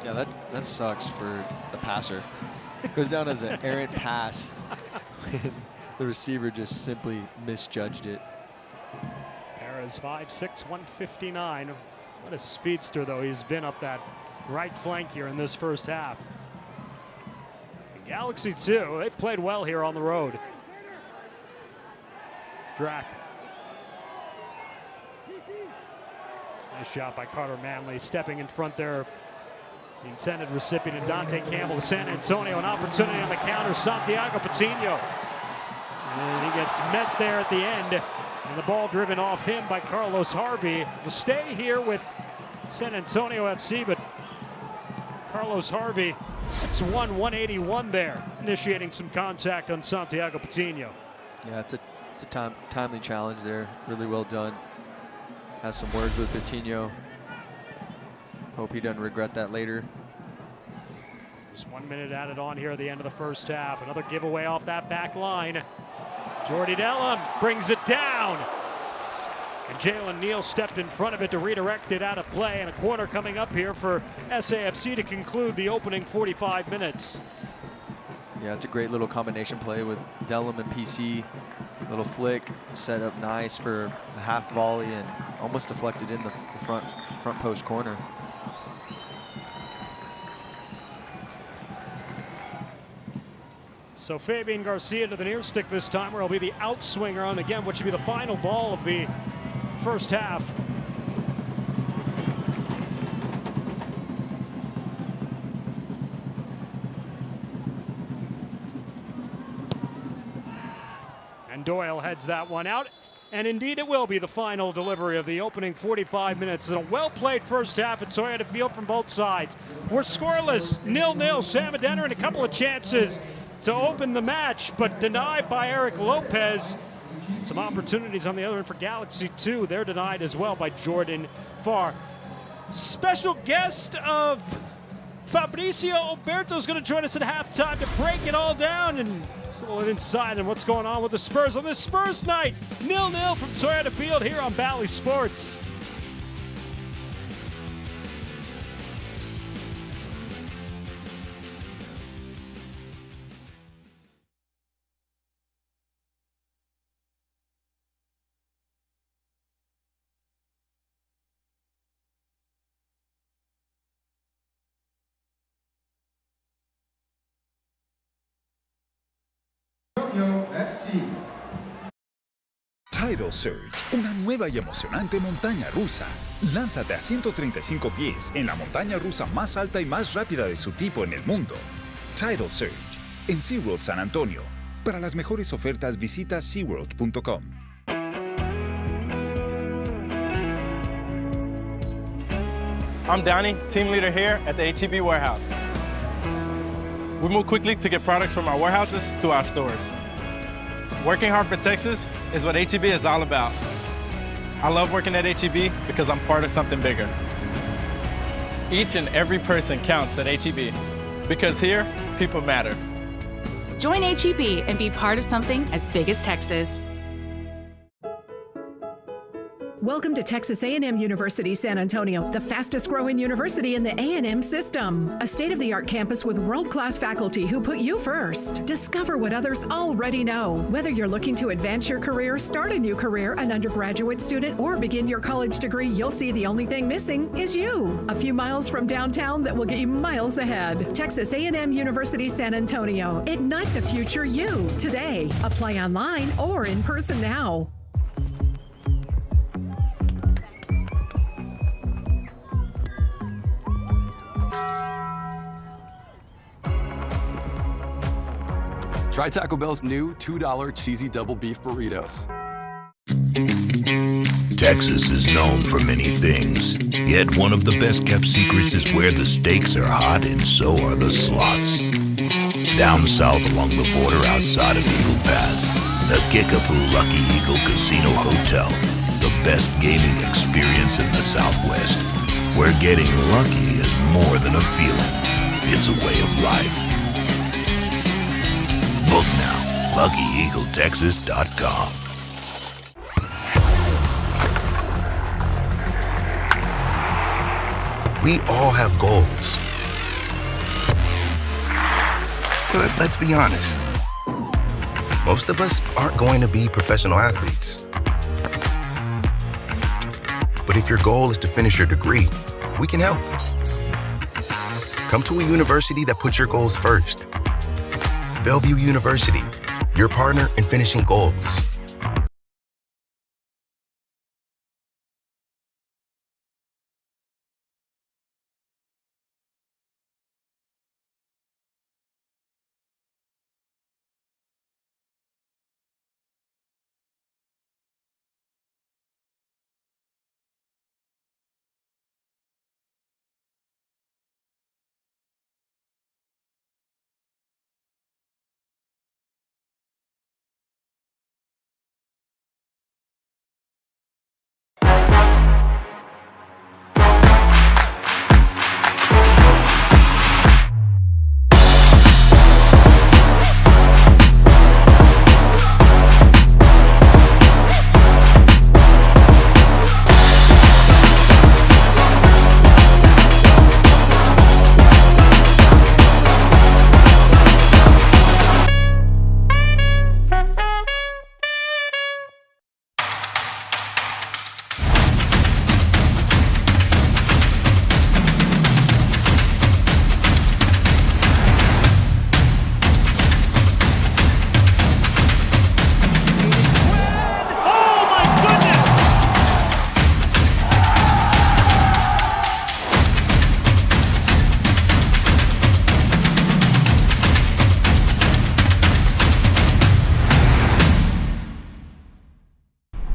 Yeah, that sucks for the passer. Goes down as an errant pass. The receiver just simply misjudged it. Perez 5'6", 159. What a speedster, though, he's been up that right flank here in this first half. And Galaxy 2, they've played well here on the road. Drac. Nice shot by Carter Manley, stepping in front there. The intended recipient, Dante Campbell to San Antonio. An opportunity on the counter, Santiago Patino. And he gets met there at the end. And the ball driven off him by Carlos Harvey. Will stay here with San Antonio FC, but Carlos Harvey, 6'1", 181 there, initiating some contact on Santiago Patino. Yeah, it's a timely challenge there. Really well done. Has some words with Patino. Hope he doesn't regret that later. Just 1 minute added on here at the end of the first half. Another giveaway off that back line. Jordy Dellum brings it down. And Jalen Neal stepped in front of it to redirect it out of play. And a corner coming up here for SAFC to conclude the opening 45 minutes. Yeah, it's a great little combination play with Dellum and PC. Little flick, set up nice for a half volley and almost deflected in the front post corner. So Fabian Garcia to the near stick this time, where he'll be the outswinger on, again, what should be the final ball of the first half. And Doyle heads that one out. And indeed it will be the final delivery of the opening 45 minutes. And a well-played first half at Toyota Field from both sides. We're scoreless, 0-0. Sam Adenner and a couple of chances to open the match, but denied by Eric Lopez. Some opportunities on the other end for Galaxy 2. They're denied as well by Jordan Farr. Special guest of Fabrizio Alberto is going to join us at halftime to break it all down and just a little insight on what's going on with the Spurs on this Spurs night. 0-0 from Toyota Field here on Bally Sports. Tidal Surge, una nueva y emocionante montaña rusa. Lánzate a 135 pies en la montaña rusa más alta y más rápida de su tipo en el mundo. Tidal Surge, en SeaWorld San Antonio. Para las mejores ofertas visita SeaWorld.com. I'm Donnie, team leader here at the H-E-B warehouse. We move quickly to get products from our warehouses to our stores. Working hard for Texas is what H-E-B is all about. I love working at H-E-B because I'm part of something bigger. Each and every person counts at H-E-B because here, people matter. Join H-E-B and be part of something as big as Texas. Welcome to Texas A&M University San Antonio, the fastest growing university in the A&M system. A state-of-the-art campus with world-class faculty who put you first. Discover what others already know. Whether you're looking to advance your career, start a new career, an undergraduate student, or begin your college degree, you'll see the only thing missing is you. A few miles from downtown that will get you miles ahead. Texas A&M University San Antonio. Ignite the future you today. Apply online or in person now. Try Taco Bell's new $2 cheesy double beef burritos. Texas is known for many things, yet one of the best kept secrets is where the steaks are hot and so are the slots. Down south along the border outside of Eagle Pass, the Kickapoo Lucky Eagle Casino Hotel, the best gaming experience in the Southwest, where getting lucky is more than a feeling, it's a way of life. Book now, LuckyEagleTexas.com. We all have goals. But let's be honest, most of us aren't going to be professional athletes. But if your goal is to finish your degree, we can help. Come to a university that puts your goals first. Bellevue University, your partner in finishing goals.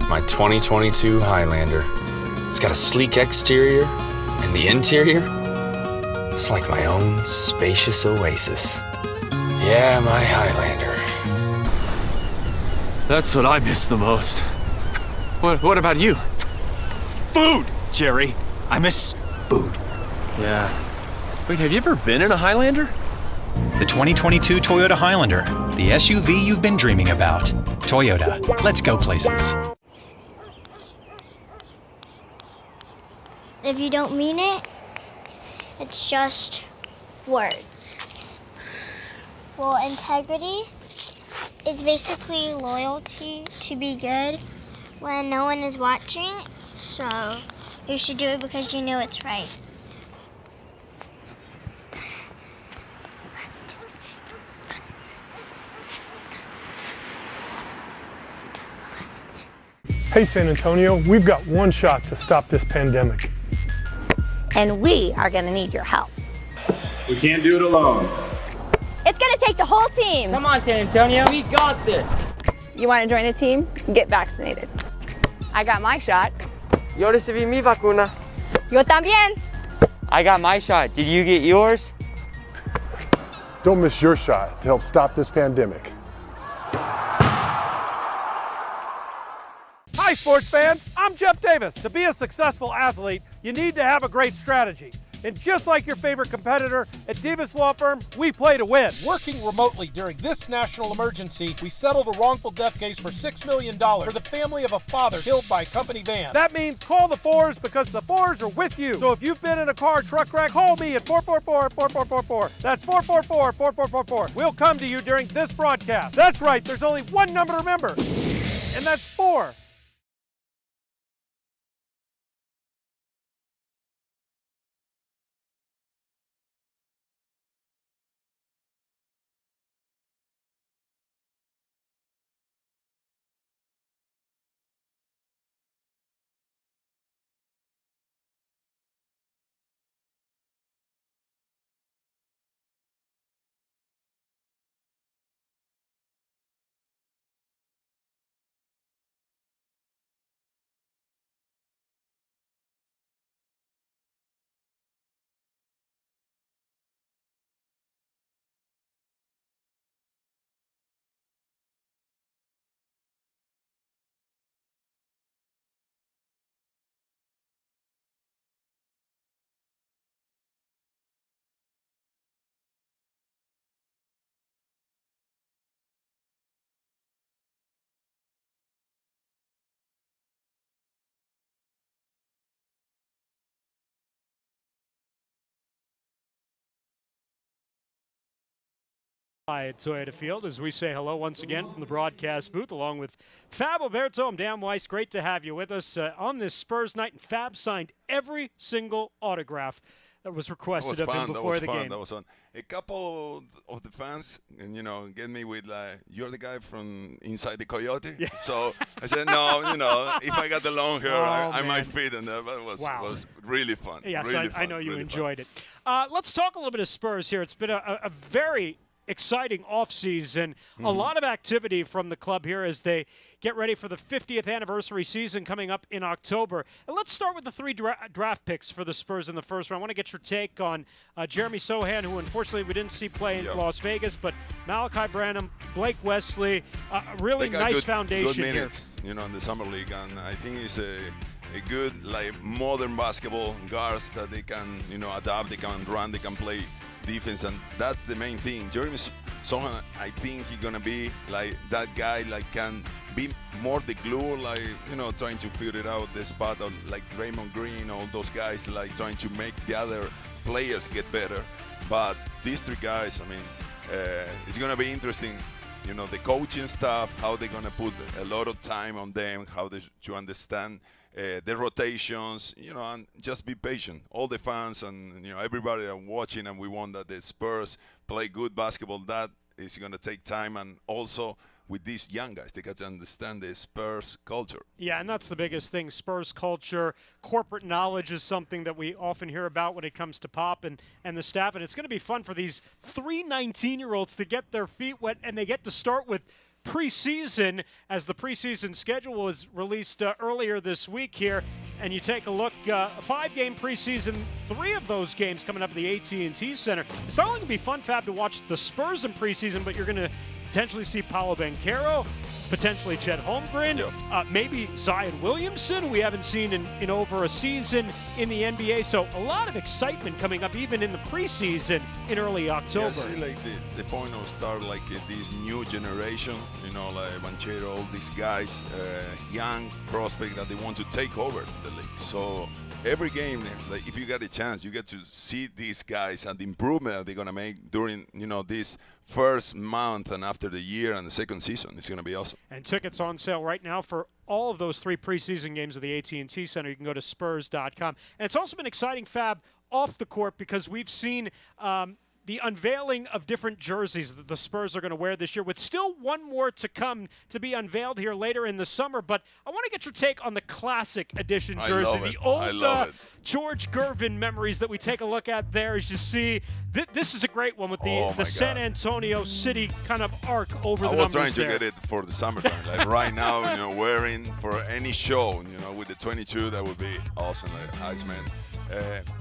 My 2022 Highlander. It's got a sleek exterior, and the interior, it's like my own spacious oasis. Yeah, my Highlander. That's what I miss the most. What about you? Food, Jerry. I miss food. Yeah. Wait, have you ever been in a Highlander? The 2022 Toyota Highlander, the SUV you've been dreaming about. Toyota, let's go places. If you don't mean it, it's just words. Well, integrity is basically loyalty to be good when no one is watching, so you should do it because you know it's right. Hey, San Antonio, we've got one shot to stop this pandemic. And we are going to need your help. We can't do it alone. It's going to take the whole team. Come on, San Antonio. We got this. You want to join the team? Get vaccinated. I got my shot. Yo recibí mi vacuna. Yo también. I got my shot. Did you get yours? Don't miss your shot to help stop this pandemic. Hi, sports fans. I'm Jeff Davis. To be a successful athlete, you need to have a great strategy. And just like your favorite competitor, at Davis Law Firm, we play to win. Working remotely during this national emergency, we settled a wrongful death case for $6 million for the family of a father killed by a company van. That means call the Fours because the Fours are with you. So if you've been in a car truck wreck, call me at 444-4444. That's 444-4444. We'll come to you during this broadcast. That's right, there's only one number to remember, and that's 4. At Toyota Field as we say hello once again from the broadcast booth along with Fab Alberto. I'm Dan Weiss. Great to have you with us on this Spurs night. And Fab signed every single autograph that was requested of him before the game. That was fun. A couple of the fans, and get me with you're the guy from inside the Coyote. Yeah. So I said, no, if I got the long hair, I might fit in there. But it was really fun. Yeah, really so I know you enjoyed it. Let's talk a little bit of Spurs here. It's been a very exciting offseason. A lot of activity from the club here as they get ready for the 50th anniversary season coming up in October. And let's start with the 3 draft picks for the Spurs in the first round. I want to get your take on Jeremy Sohan, who unfortunately we didn't see play in Las Vegas, but Malachi Branham, Blake Wesley, really nice foundation good minutes, here. In the summer league, and I think it's a good modern basketball guards that they can adapt, they can run, they can play defense, and that's the main thing. Jeremy Sohan, I think he's gonna be that guy, can be more the glue, trying to figure out the spot of Draymond Green, all those guys, trying to make the other players get better. But these 3 guys, it's gonna be interesting. The coaching staff, how they're gonna put a lot of time on them, how to understand the rotations, and just be patient. All the fans and everybody are watching, and we want that the Spurs play good basketball. That is going to take time, and also with these young guys, they got to understand the Spurs culture. Yeah, and that's the biggest thing. Spurs culture, corporate knowledge is something that we often hear about when it comes to Pop and the staff, and it's going to be fun for these 3 19-year-olds to get their feet wet, and they get to start with preseason as the preseason schedule was released earlier this week here, and you take a look, a 5-game preseason, 3 of those games coming up at the AT&T Center. It's not only going to be fun, Fab, to watch the Spurs in preseason, but you're going to potentially see Paolo Banchero, potentially Chet Holmgren, maybe Zion Williamson, who we haven't seen in over a season in the NBA. So a lot of excitement coming up even in the preseason in early October. Yeah, see, the point of start this new generation, Banchero, all these guys, young prospect that they want to take over the league. So every game, if you get a chance, you get to see these guys and the improvement that they're going to make during, this first month and after the year and the second season. It's going to be awesome. And tickets on sale right now for all of those 3 preseason games of the AT&T Center. You can go to Spurs.com. And it's also been exciting, Fab, off the court because we've seen the unveiling of different jerseys that the Spurs are going to wear this year, with still one more to come to be unveiled here later in the summer. But I want to get your take on the classic edition jersey, the old George Gervin memories that we take a look at there as you see. This is a great one with the San Antonio City kind of arc over the numbers there. I was trying to get it for the summertime. Right now, wearing for any show, with the 22, that would be awesome, Iceman.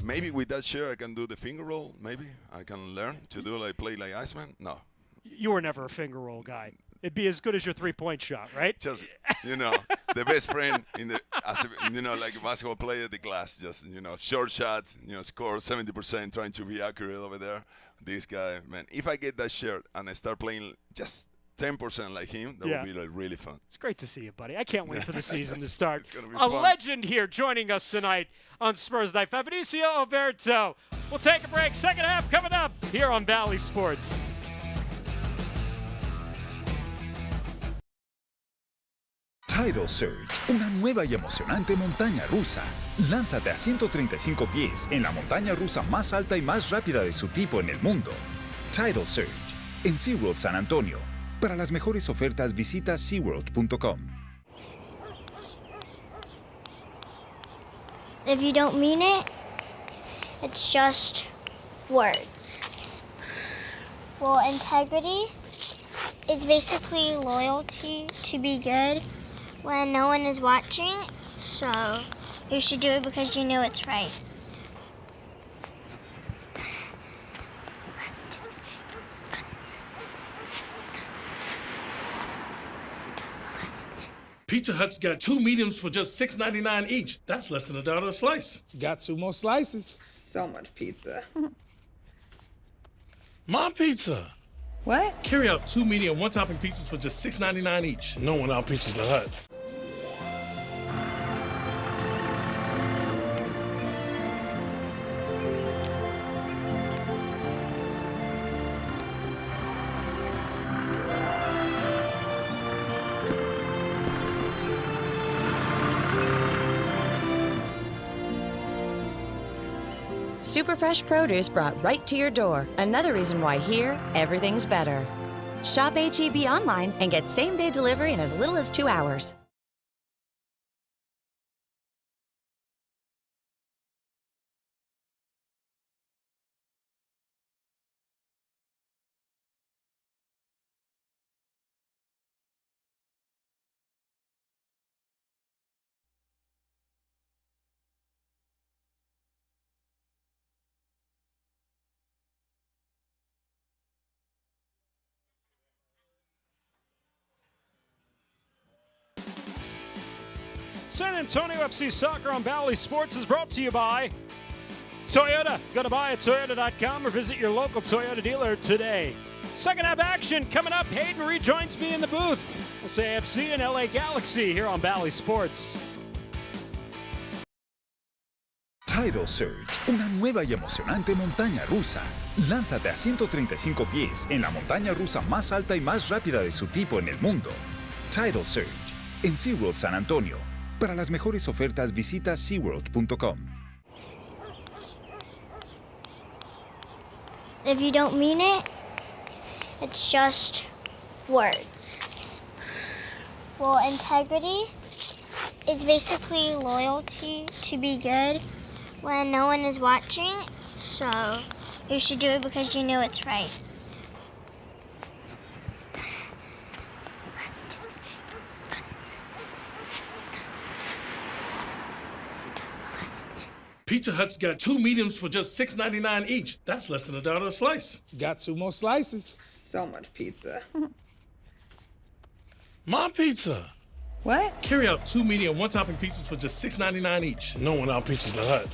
Maybe with that shirt I can do the finger roll. Maybe I can learn to do play like Iceman. No, you were never a finger roll guy. It'd be as good as your three-point shot, right? Just, the best friend like a basketball player, the glass, just, short shots, score 70%, trying to be accurate over there. This guy, man, if I get that shirt and I start playing just 10% like him, that would be like really fun. It's great to see you, buddy. I can't wait for the season to start. It's gonna be a fun. legend here joining us tonight on Spurs Night, Fabrizio Alberto. We'll take a break. Second half coming up here on Valley Sports. Tidal Surge, una nueva y emocionante montaña rusa. Lánzate a 135 pies en la montaña rusa más alta y más rápida de su tipo en el mundo. Tidal Surge, en SeaWorld San Antonio. Para las mejores ofertas visita SeaWorld.com. If you don't mean it, it's just words. Well, integrity is basically loyalty to be good when no one is watching, so you should do it because you know it's right. Pizza Hut's got 2 mediums for just $6.99 each. That's less than $1 a slice. Got 2 more slices. So much pizza. My pizza. What? Carry out 2 medium one-topping pizzas for just $6.99 each. No one out-pizzas the Hut. Super fresh produce brought right to your door. Another reason why here, everything's better. Shop H-E-B online and get same-day delivery in as little as 2 hours. San Antonio FC Soccer on Valley Sports is brought to you by Toyota. Go to buyatoyota.com or visit your local Toyota dealer today. Second half action coming up. Hayden rejoins me in the booth. SAFC and LA Galaxy here on Valley Sports. Tidal Surge, una nueva y emocionante montaña rusa. Lánzate a 135 pies en la montaña rusa más alta y más rápida de su tipo en el mundo. Tidal Surge, en SeaWorld San Antonio. Para las mejores ofertas visita SeaWorld.com. If you don't mean it, it's just words. Well, integrity is basically loyalty to be good when no one is watching, so you should do it because you know it's right. Pizza Hut's got 2 mediums for just $6.99 each. That's less than $1 a slice. Got 2 more slices. So much pizza. My pizza. What? Carry out 2 medium one-topping pizzas for just $6.99 each. No one out-pizzas the Hut.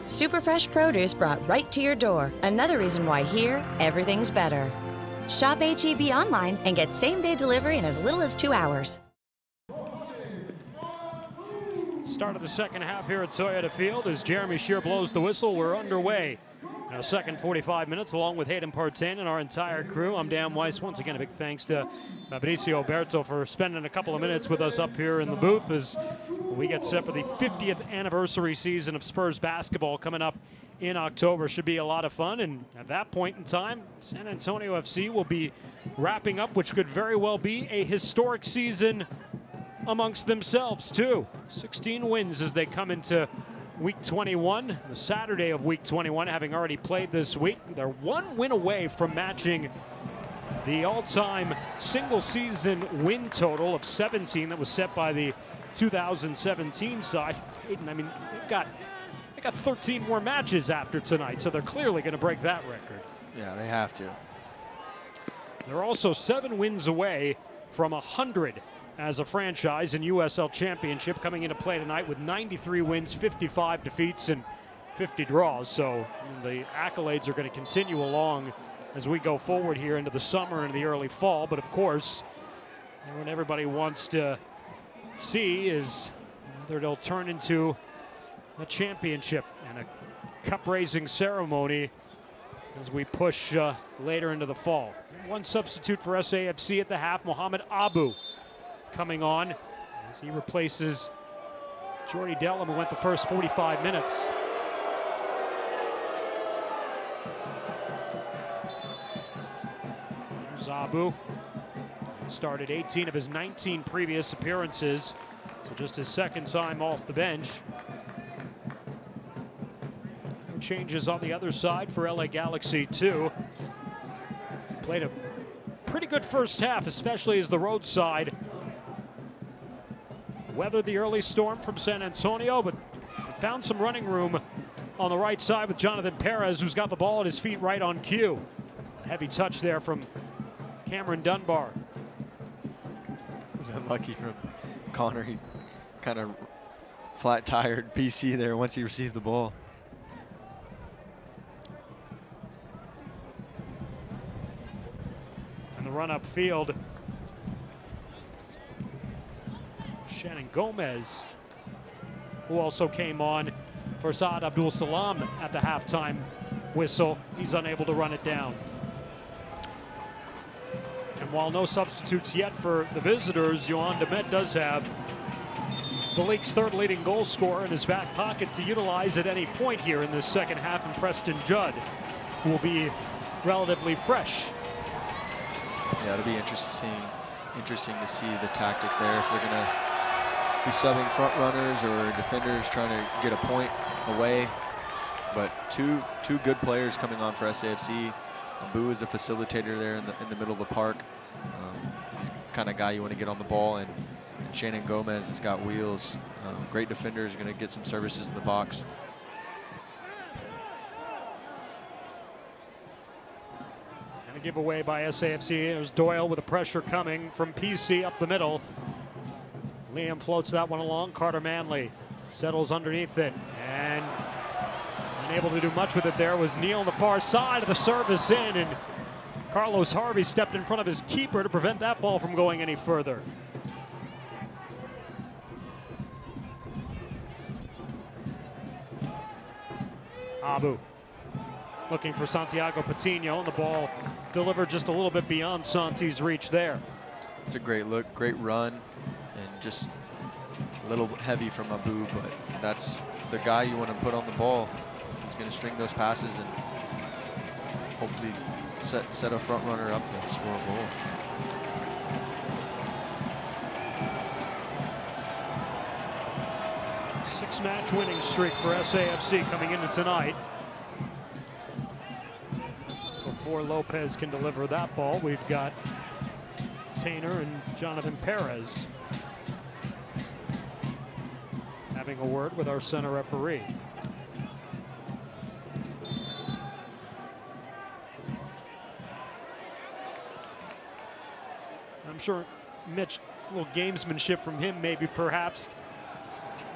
Super fresh produce brought right to your door. Another reason why here, everything's better. Shop H-E-B online and get same-day delivery in as little as 2 hours. Start of the second half here at Toyota Field as Jeremy Shear blows the whistle. We're underway. Now, second 45 minutes, along with Hayden Partain and our entire crew. I'm Dan Weiss. Once again, a big thanks to Fabrizio Alberto for spending a couple of minutes with us up here in the booth as we get set for the 50th anniversary season of Spurs basketball coming up in October. Should be a lot of fun, and at that point in time, San Antonio FC will be wrapping up, which could very well be a historic season amongst themselves, too. 16 wins as they come into Week 21, the Saturday of Week 21, having already played this week. They're one win away from matching the all-time single-season win total of 17 that was set by the 2017 side. I mean, they got 13 more matches after tonight, so they're clearly going to break that record. Yeah, they have to. They're also 7 wins away from 100 as a franchise in USL Championship, coming into play tonight with 93 wins, 55 defeats, and 50 draws. So the accolades are going to continue along as we go forward here into the summer and the early fall. But of course, what everybody wants to see is whether it'll turn into a championship and a cup-raising ceremony as we push later into the fall. One substitute for SAFC at the half, Mohamed Abu, coming on as he replaces Jordy Dellum, who went the first 45 minutes. Here's Abu. Started 18 of his 19 previous appearances, so just his second time off the bench. No changes on the other side for LA Galaxy too. Played a pretty good first half, especially as the road side weathered the early storm from San Antonio, but found some running room on the right side with Jonathan Perez, who's got the ball at his feet right on cue. A heavy touch there from Cameron Dunbar. Is that lucky from Connor? He kind of flat-tired BC there once he received the ball. And the run upfield, Shannon Gomez, who also came on for Saad Abdul Salam at the halftime whistle. He's unable to run it down. And while no substitutes yet for the visitors, Yohan Demet does have the league's third leading goal scorer in his back pocket to utilize at any point here in this second half, in Preston Judd, who will be relatively fresh. Yeah, it'll be interesting to see the tactic there, if they're going to be subbing front runners or defenders trying to get a point away. But two good players coming on for SAFC. Abu is a facilitator there in the middle of the park. He's the kind of guy you want to get on the ball, and Shannon Gomez has got wheels. Great defender, is going to get some services in the box. And a giveaway by SAFC. There's Doyle with a pressure coming from PC up the middle. Liam floats that one along. Carter Manley settles underneath it, and unable to do much with it there was Neal on the far side of the service in, and Carlos Harvey stepped in front of his keeper to prevent that ball from going any further. Abu looking for Santiago Patino, and the ball delivered just a little bit beyond Santi's reach there. It's a great look, great run, and just a little heavy from Abu, but that's the guy you want to put on the ball. He's going to string those passes and hopefully set a front runner up to score a goal. Six-match winning streak for SAFC coming into tonight. Before Lopez can deliver that ball, we've got Tainer and Jonathan Perez having a word with our center referee. I'm sure Mitch, a little gamesmanship from him maybe perhaps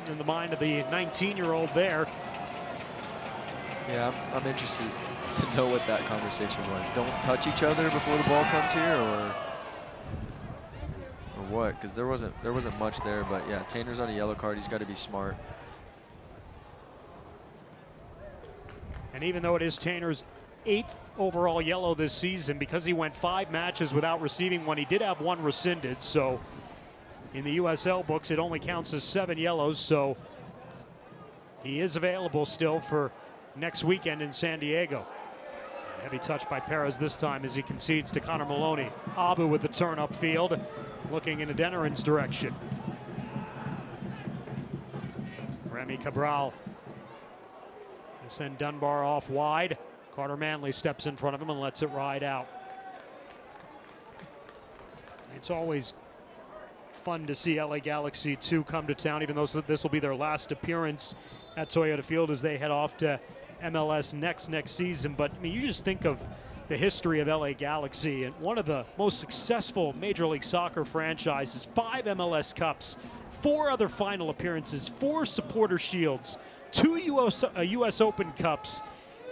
in the mind of the 19-year-old there. Yeah, I'm interested to know what that conversation was. Don't touch each other before the ball comes here, or what? Because there wasn't much there, but yeah, Tainer's on a yellow card. He's got to be smart. And even though it is Tainer's 8th overall yellow this season, because he went 5 matches without receiving one, he did have 1 rescinded. So in the USL books, it only counts as 7 yellows. So he is available still for next weekend in San Diego. Heavy touch by Perez this time as he concedes to Connor Maloney. Abu with the turn upfield, looking in Adeniran's direction. Remy Cabral Send Dunbar off wide. Carter Manley steps in front of him and lets it ride out. It's always fun to see LA Galaxy 2 come to town, even though this will be their last appearance at Toyota Field as they head off to MLS next season. But I mean, you just think of the history of LA Galaxy, and one of the most successful Major League Soccer franchises, 5 MLS Cups, 4 other final appearances, 4 Supporter Shields, 2 US Open Cups,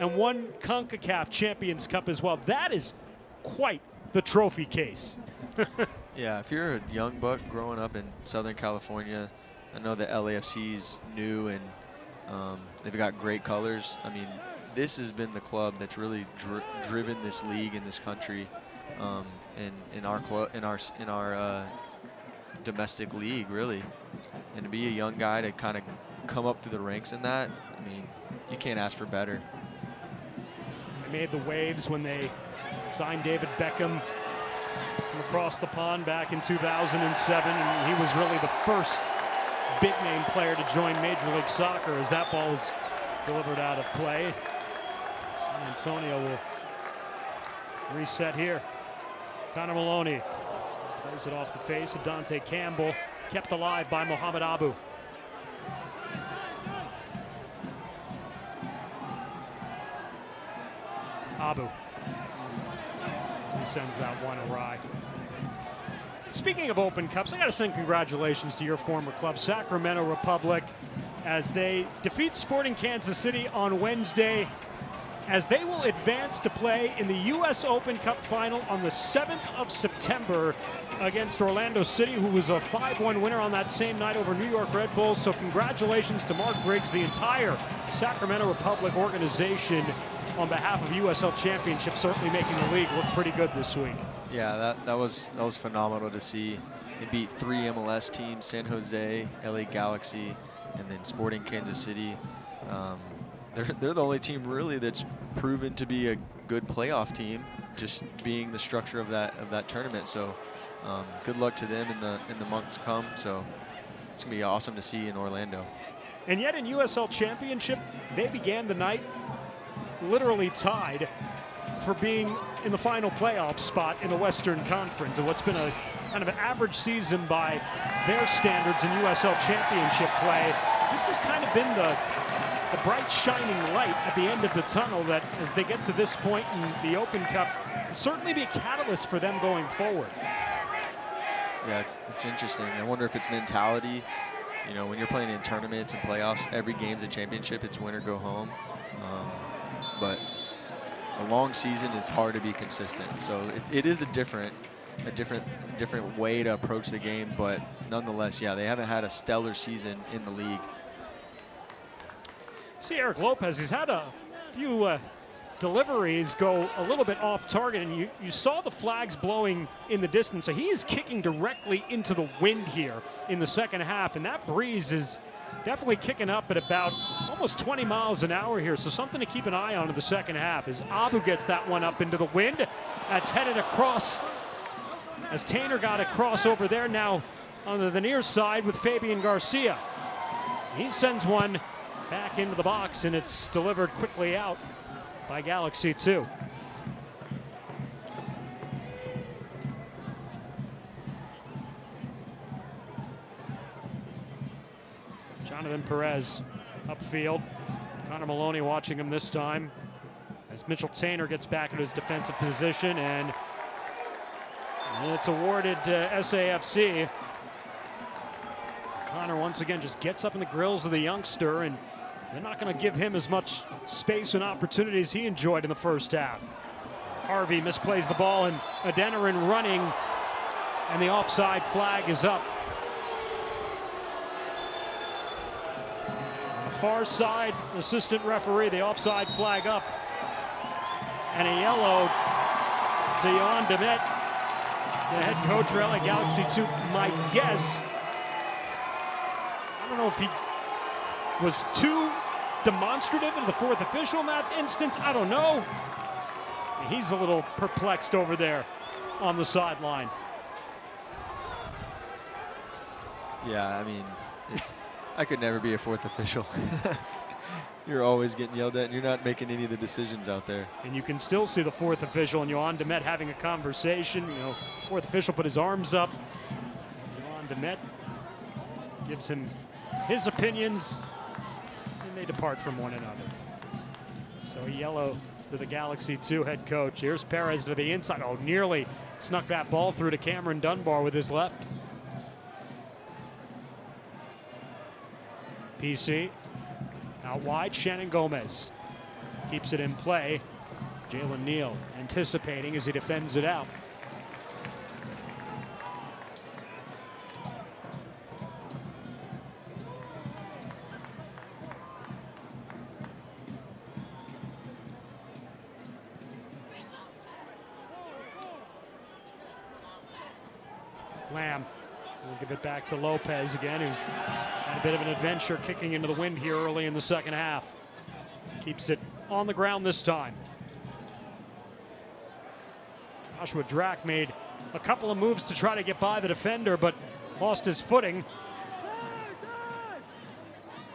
and 1 CONCACAF Champions Cup as well. That is quite the trophy case. Yeah, if you're a young buck growing up in Southern California, I know the LAFC's new and they've got great colors. I mean, this has been the club that's really driven this league in this country, in our domestic league, really. And to be a young guy to kind of come up through the ranks in that, I mean, you can't ask for better. They made the waves when they signed David Beckham from across the pond back in 2007, and he was really the first big name player to join Major League Soccer as that ball was delivered out of play. San Antonio will reset here. Connor Maloney plays it off the face of Dante Campbell, kept alive by Mohamed Abu. Abu. He sends that one awry. Speaking of Open Cups, I got to send congratulations to your former club, Sacramento Republic, as they defeat Sporting Kansas City on Wednesday, as they will advance to play in the U.S. Open Cup final on the 7th of September against Orlando City, who was a 5-1 winner on that same night over New York Red Bulls. So congratulations to Mark Briggs, the entire Sacramento Republic organization, on behalf of USL Championship, certainly making the league look pretty good this week. Yeah, that was phenomenal to see. They beat 3 MLS teams: San Jose, LA Galaxy, and then Sporting Kansas City. They're the only team really that's proven to be a good playoff team, just being the structure of that tournament. So good luck to them in the months to come. So it's gonna be awesome to see in Orlando. And yet in USL Championship, they began the night literally tied for being in the final playoff spot in the Western Conference, and what's been a kind of an average season by their standards in USL Championship play. This has kind of been the bright shining light at the end of the tunnel, that as they get to this point in the Open Cup, certainly be a catalyst for them going forward. Yeah, it's interesting. I wonder if it's mentality. You know, when you're playing in tournaments and playoffs, every game's a championship. It's win or go home. But a long season is hard to be consistent. So it is a different way to approach the game. But nonetheless, yeah, they haven't had a stellar season in the league. See Eric Lopez, he's had a few deliveries go a little bit off target, and you saw the flags blowing in the distance. So he is kicking directly into the wind here in the second half, and that breeze is definitely kicking up at about almost 20 miles an hour here. So something to keep an eye on in the second half as Abu gets that one up into the wind. That's headed across as Tainer got across over there now on the near side with Fabian Garcia. He sends one back into the box, and it's delivered quickly out by Galaxy 2. Jonathan Perez upfield. Connor Maloney watching him this time as Mitchell Tainer gets back in his defensive position, and it's awarded to SAFC. Connor once again just gets up in the grills of the youngster, and they're not going to give him as much space and opportunity as he enjoyed in the first half. Harvey misplays the ball, and Adeniran running, and the offside flag is up. Far side, assistant referee, the offside flag up. And a yellow to Jan Demet, the head coach for LA Galaxy 2. My guess, I don't know if he was too demonstrative in the fourth official in that instance. I don't know. He's a little perplexed over there on the sideline. Yeah, I mean, I could never be a fourth official. You're always getting yelled at, and you're not making any of the decisions out there. And you can still see the fourth official and Yohan Demet having a conversation. You know, fourth official put his arms up. Yohan Demet gives him his opinions, and they depart from one another. So a yellow to the Galaxy 2 head coach. Here's Perez to the inside. Oh, nearly snuck that ball through to Cameron Dunbar with his left. PC out wide, Shannon Gomez keeps it in play. Jalen Neal anticipating as he defends it out. Lamb will give it back to Lopez again, who's had a bit of an adventure kicking into the wind here early in the second half. Keeps it on the ground this time. Joshua Drack made a couple of moves to try to get by the defender, but lost his footing.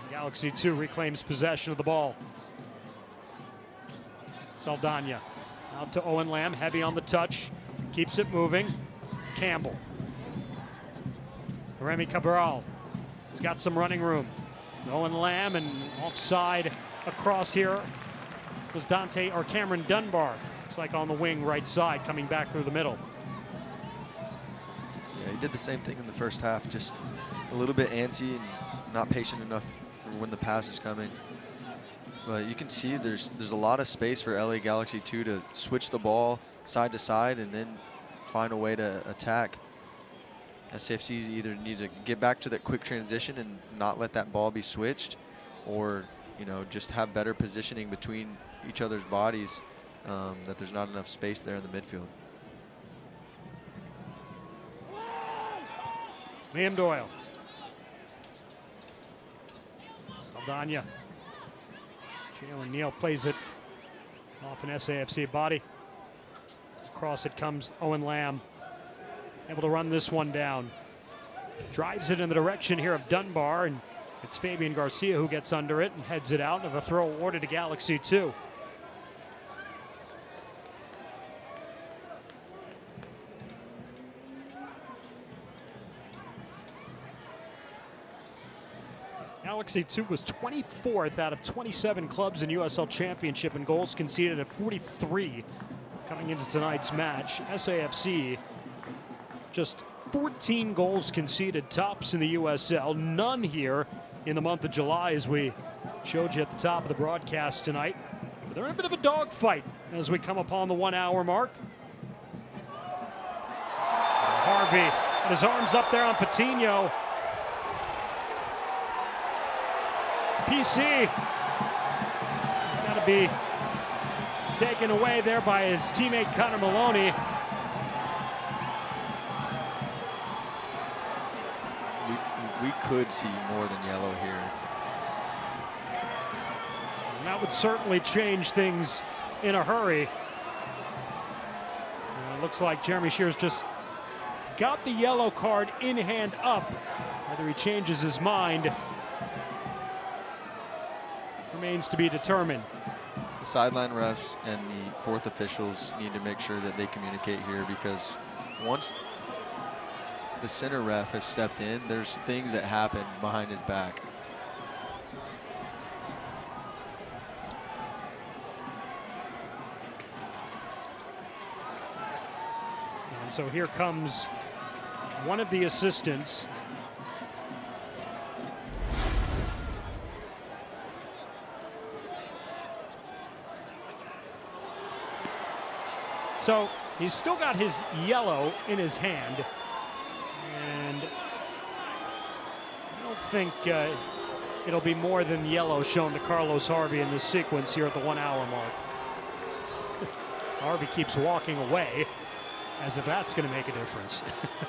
Galaxy 2 reclaims possession of the ball. Saldana out to Owen Lamb, heavy on the touch, keeps it moving. Campbell. Remy Cabral has got some running room. Owen Lamb, and offside across here was Cameron Dunbar. Looks like on the wing right side, coming back through the middle. Yeah, he did the same thing in the first half, just a little bit antsy and not patient enough for when the pass is coming. But you can see there's a lot of space for LA Galaxy 2 to switch the ball side to side and then find a way to attack. SFC either need to get back to that quick transition and not let that ball be switched, or just have better positioning between each other's bodies, that there's not enough space there in the midfield. Liam Doyle. Saldana. Jalen Neal plays it off an SAFC body. Across it comes Owen Lamb. Able to run this one down. Drives it in the direction here of Dunbar, and it's Fabian Garcia who gets under it and heads it out of a throw awarded to Galaxy 2. Galaxy 2 was 24th out of 27 clubs in USL Championship, and goals conceded at 43 coming into tonight's match. SAFC just 14 goals conceded, tops in the USL. None here in the month of July, as we showed you at the top of the broadcast tonight. But they're in a bit of a dogfight as we come upon the 1 hour mark. Harvey had his arms up there on Patino. PC has got to be taken away there by his teammate Connor Maloney. We could see more than yellow here. And that would certainly change things in a hurry. It looks like Jeremy Shears just got the yellow card in hand up. Whether he changes his mind remains to be determined. The sideline refs and the fourth officials need to make sure that they communicate here, because once the center ref has stepped in, there's things that happen behind his back. And so here comes one of the assistants. So he's still got his yellow in his hand. And I don't think it'll be more than yellow shown to Carlos Harvey in this sequence here at the 1 hour mark. Harvey keeps walking away as if that's going to make a difference.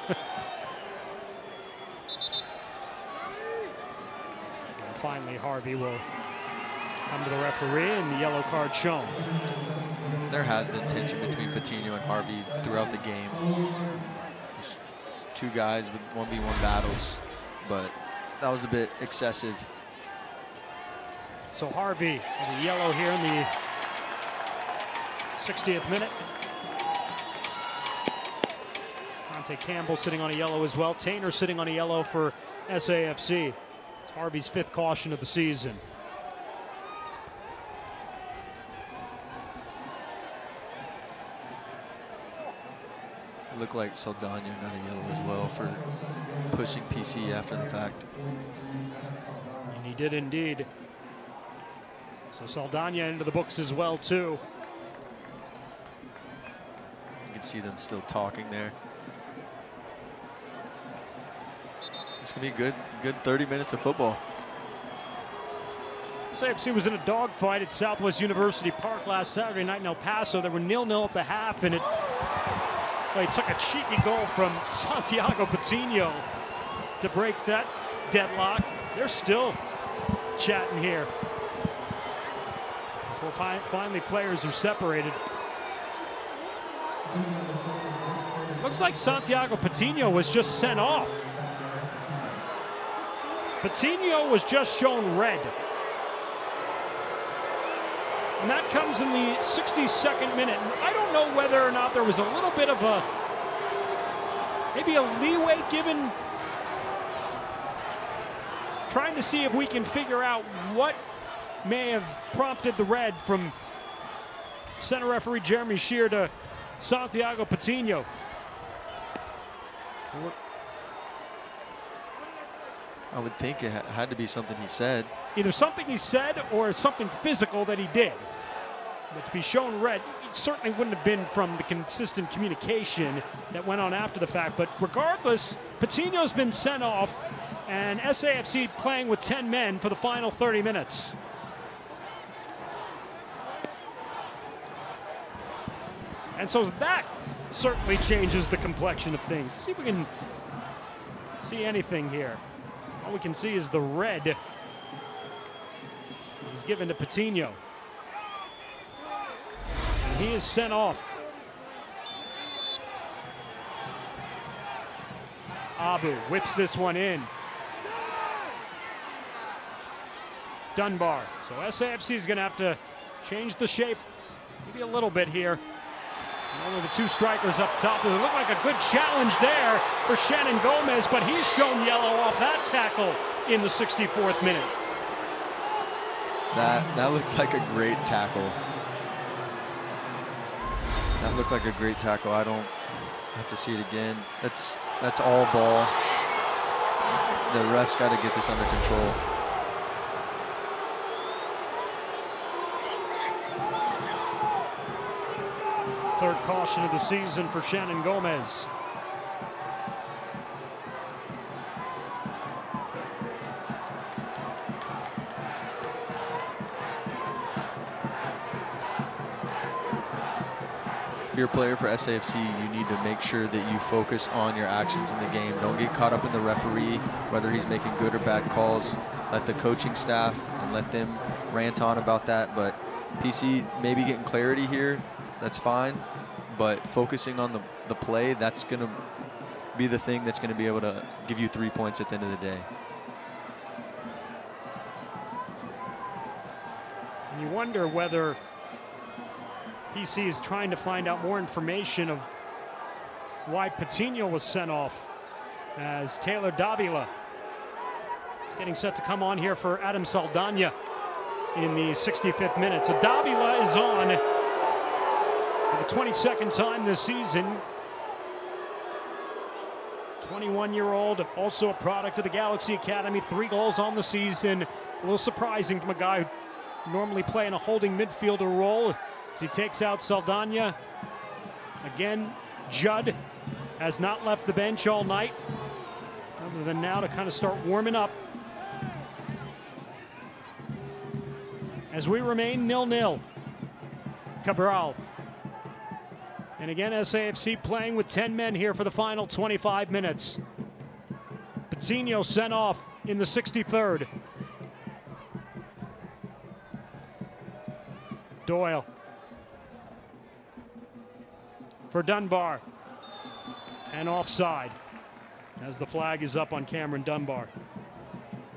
And finally, Harvey will come to the referee and the yellow card shown. There has been tension between Patino and Harvey throughout the game. There's two guys with 1v1 battles, but that was a bit excessive. So Harvey with a yellow here in the 60th minute. Dante Campbell sitting on a yellow as well. Tainer sitting on a yellow for SAFC. It's Harvey's 5th caution of the season. It looked like Saldana got a yellow as well for pushing PC after the fact. And he did indeed. So Saldana into the books as well too. You can see them still talking there. It's gonna be a good 30 minutes of football. SAFC was in a dogfight at Southwest University Park last Saturday night in El Paso. They were 0-0 at the half, and he took a cheeky goal from Santiago Patino to break that deadlock. They're still chatting here. Before finally players are separated. Looks like Santiago Patino was just sent off. Patino was just shown red. And that comes in the 62nd minute. And I don't know whether or not there was a little bit of maybe a leeway given, trying to see if we can figure out what may have prompted the red from center referee Jeremy Shear to Santiago Patino. I would think it had to be something he said. Either something he said or something physical that he did. But to be shown red, it certainly wouldn't have been from the consistent communication that went on after the fact. But regardless, Patino's been sent off, and SAFC playing with 10 men for the final 30 minutes. And so that certainly changes the complexion of things. See if we can see anything here. All we can see is the red is given to Patino. And he is sent off. Abu whips this one in. Dunbar. So SAFC is going to have to change the shape maybe a little bit here. Only the 2 strikers up top. It looked like a good challenge there for Shannon Gomez, but he's shown yellow off that tackle in the 64th minute. That looked like a great tackle. That looked like a great tackle. I don't have to see it again. That's all ball. The ref's got to get this under control. Third caution of the season for Shannon Gomez. If you're a player for SAFC, you need to make sure that you focus on your actions in the game. Don't get caught up in the referee, whether he's making good or bad calls. Let the coaching staff and let them rant on about that. But PC maybe getting clarity here, that's fine. But focusing on the play, that's going to be the thing that's going to be able to give you 3 points at the end of the day. And you wonder whether PC is trying to find out more information of why Patino was sent off, as Taylor Davila is getting set to come on here for Adam Saldana in the 65th minute. So Davila is on for the 22nd time this season. 21-year-old, also a product of the Galaxy Academy, 3 goals on the season. A little surprising from a guy who normally play in a holding midfielder role, as he takes out Saldana. Again, Judd has not left the bench all night, other than now to kind of start warming up. As we remain 0-0. Cabral. And again, SAFC playing with 10 men here for the final 25 minutes. Patino sent off in the 63rd. Doyle for Dunbar, and offside as the flag is up on Cameron Dunbar.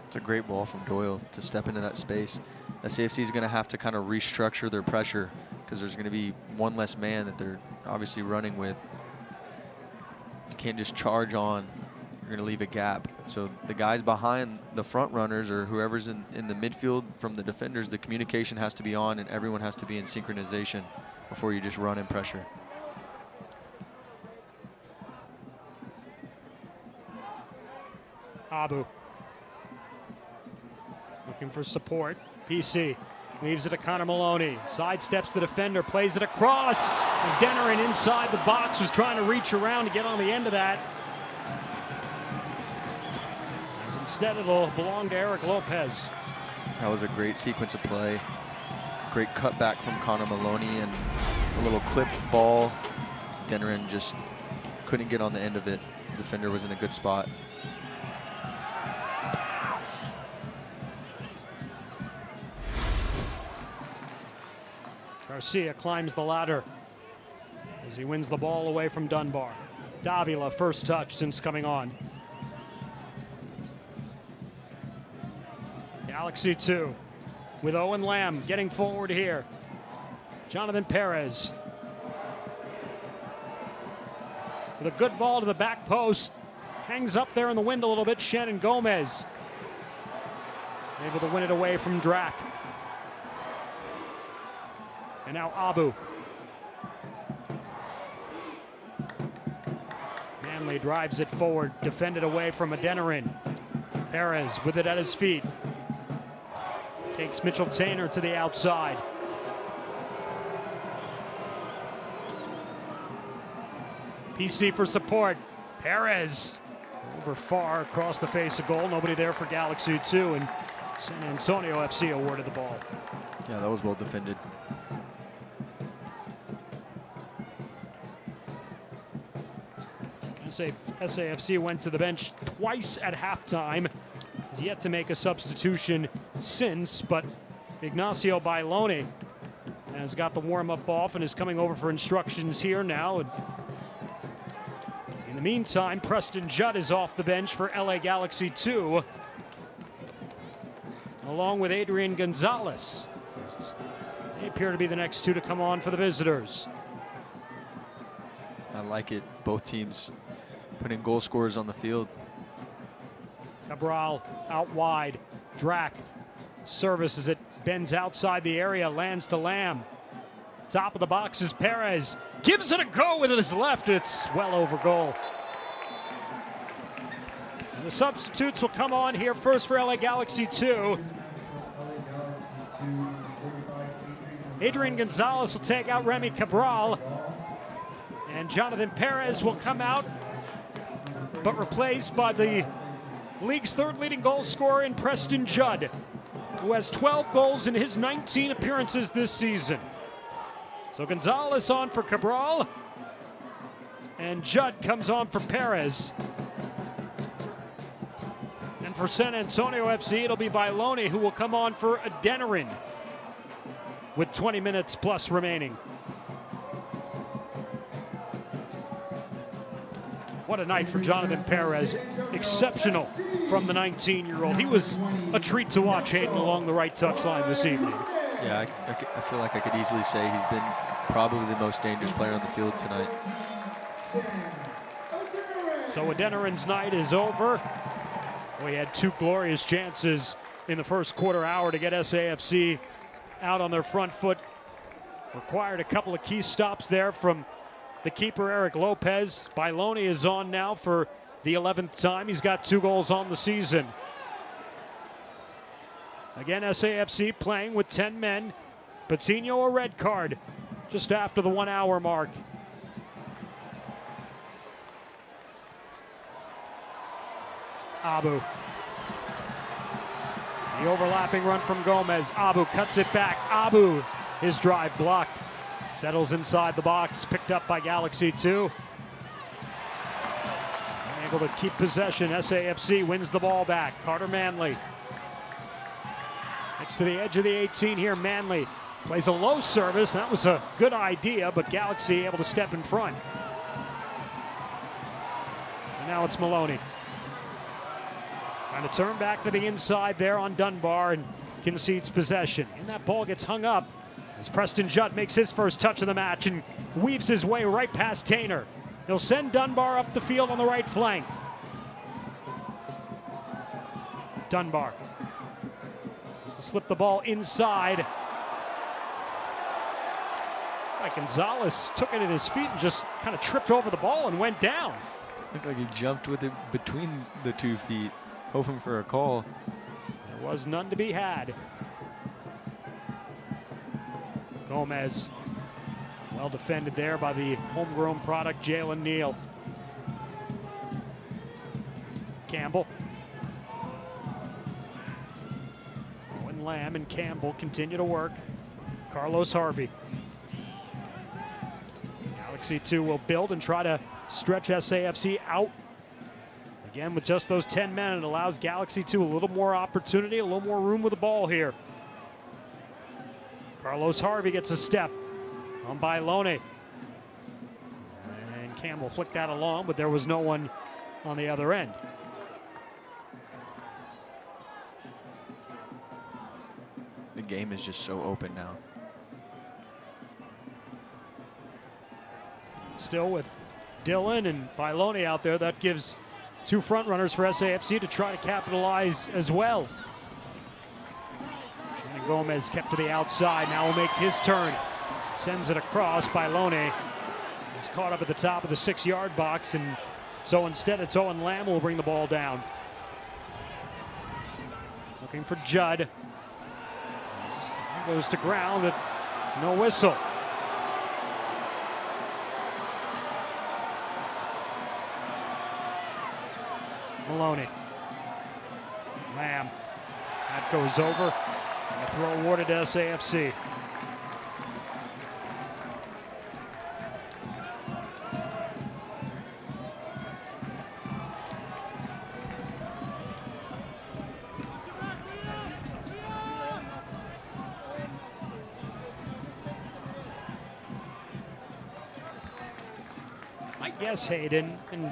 It's a great ball from Doyle to step into that space. SAFC is going to have to kind of restructure their pressure because there's going to be one less man that they're obviously running with. You can't just charge on. You're going to leave a gap. So the guys behind the front runners or whoever's in the midfield from the defenders, the communication has to be on and everyone has to be in synchronization before you just run in pressure. Abu looking for support. PC leaves it to Connor Maloney. Sidesteps the defender, plays it across. And Denerin inside the box was trying to reach around to get on the end of that. As instead it'll belong to Eric Lopez. That was a great sequence of play. Great cutback from Connor Maloney and a little clipped ball. Denerin just couldn't get on the end of it. Defender was in a good spot. Garcia climbs the ladder as he wins the ball away from Dunbar. Davila, first touch since coming on. Galaxy 2 with Owen Lamb getting forward here. Jonathan Perez with a good ball to the back post. Hangs up there in the wind a little bit. Shannon Gomez able to win it away from Drac. And now Abu. Manley drives it forward, defended away from Denerin. Perez with it at his feet. Takes Mitchell Tainer to the outside. PC for support. Perez over far across the face of goal. Nobody there for Galaxy 2, and San Antonio FC awarded the ball. Yeah, that was well defended. SAFC went to the bench twice at halftime. Has yet to make a substitution since, but Ignacio Bailoni has got the warm-up off and is coming over for instructions here now. And in the meantime, Preston Judd is off the bench for LA Galaxy 2, along with Adrian Gonzalez. They appear to be the next two to come on for the visitors. I like it. Both teams putting goal scorers on the field. Cabral out wide. Drac service as it bends outside the area, lands to Lamb. Top of the box is Perez. Gives it a go with his left. It's well over goal. And the substitutes will come on here first for LA Galaxy 2. Adrian Gonzalez will take out Remy Cabral. And Jonathan Perez will come out, but replaced by the league's third leading goal scorer in Preston Judd, who has 12 goals in his 19 appearances this season. So Gonzalez on for Cabral, and Judd comes on for Perez. And for San Antonio FC, it'll be Bailoni who will come on for Denerin with 20 minutes plus remaining. What a night for Jonathan Perez. Exceptional from the 19-year-old. He was a treat to watch, Hayden, along the right touchline this evening. Yeah, I feel like I could easily say he's been probably the most dangerous player on the field tonight. So Denerin's night is over. We had two glorious chances in the first quarter hour to get SAFC out on their front foot. Required a couple of key stops there from the keeper, Eric Lopez. Bailoni is on now for the 11th time. He's got 2 goals on the season. Again, SAFC playing with 10 men. Patino a red card just after the 1 hour mark. Abu. The overlapping run from Gomez. Abu cuts it back. Abu, his drive blocked. Settles inside the box, picked up by Galaxy 2. Able to keep possession. SAFC wins the ball back. Carter Manley. Next to the edge of the 18 here, Manley plays a low service. That was a good idea, but Galaxy able to step in front. And now it's Maloney. Trying to turn back to the inside there on Dunbar, and concedes possession. And that ball gets hung up as Preston Judd makes his first touch of the match and weaves his way right past Tainer. He'll send Dunbar up the field on the right flank. Dunbar has to slip the ball inside. Like Gonzalez took it at his feet and just kind of tripped over the ball and went down. Looked like he jumped with it between the 2 feet, hoping for a call. There was none to be had. Gomez, well defended there by the homegrown product, Jalen Neal. Campbell. Owen Lamb and Campbell continue to work. Carlos Harvey. Galaxy 2 will build and try to stretch SAFC out. Again, with just those 10 men, it allows Galaxy 2 a little more opportunity, a little more room with the ball here. Carlos Harvey gets a step on Bailone. And Campbell flicked that along, but there was no one on the other end. The game is just so open now. Still with Dillon and Bailone out there, that gives 2 front runners for SAFC to try to capitalize as well. Shannon Gomez kept to the outside, now will make his turn. Sends it across. Bailone is caught up at the top of the 6-yard box, and so instead it's Owen Lamb who will bring the ball down. Looking for Judd. He goes to ground, but no whistle. Maloney. Lamb. That goes over. And a throw awarded to SAFC. I guess Hayden, and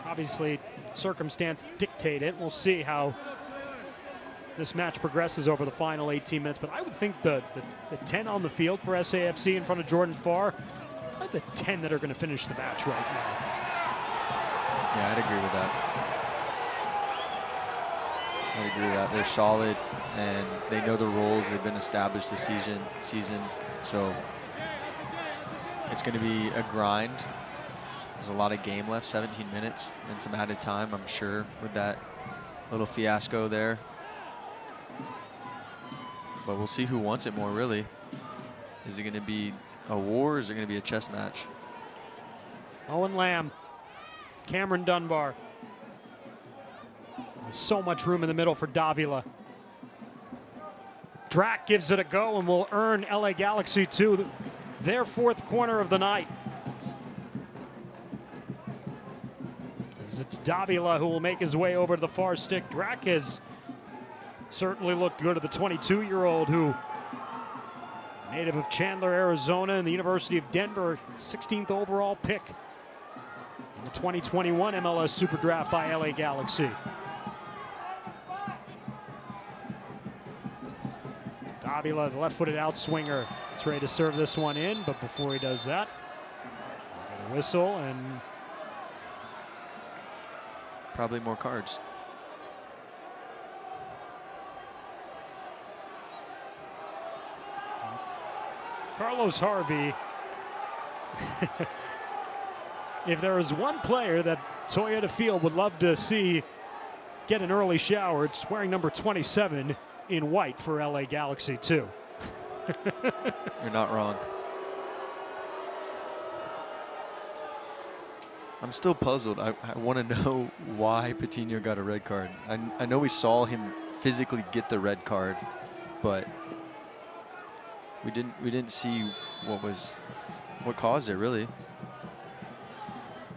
obviously circumstance dictate it. We'll see how this match progresses over the final 18 minutes, but I would think the 10 on the field for SAFC in front of Jordan Farr are the 10 that are going to finish the match right now. Yeah, I'd agree with that. I'd agree with that. They're solid and they know the roles. They've been established this season, so it's going to be a grind. There's a lot of game left, 17 minutes and some added time, I'm sure, with that little fiasco there. But we'll see who wants it more, really. Is it going to be a war or is it going to be a chess match? Owen Lamb, Cameron Dunbar. There's so much room in the middle for Davila. Drac gives it a go and will earn LA Galaxy 2 their 4th corner of the night. It's Davila who will make his way over to the far stick. Drac has certainly looked good at the 22-year-old who, native of Chandler, Arizona, and the University of Denver, 16th overall pick in the 2021 MLS Super Draft by LA Galaxy. Davila, the left-footed outswinger, is ready to serve this one in, but before he does that, we'll get a whistle and probably more cards. Carlos Harvey. If there is one player that Toyota Field would love to see get an early shower, it's wearing number 27 in white for LA Galaxy 2. You're not wrong. I'm still puzzled. I want to know why Patino got a red card. I know we saw him physically get the red card, but we didn't see what caused it, really.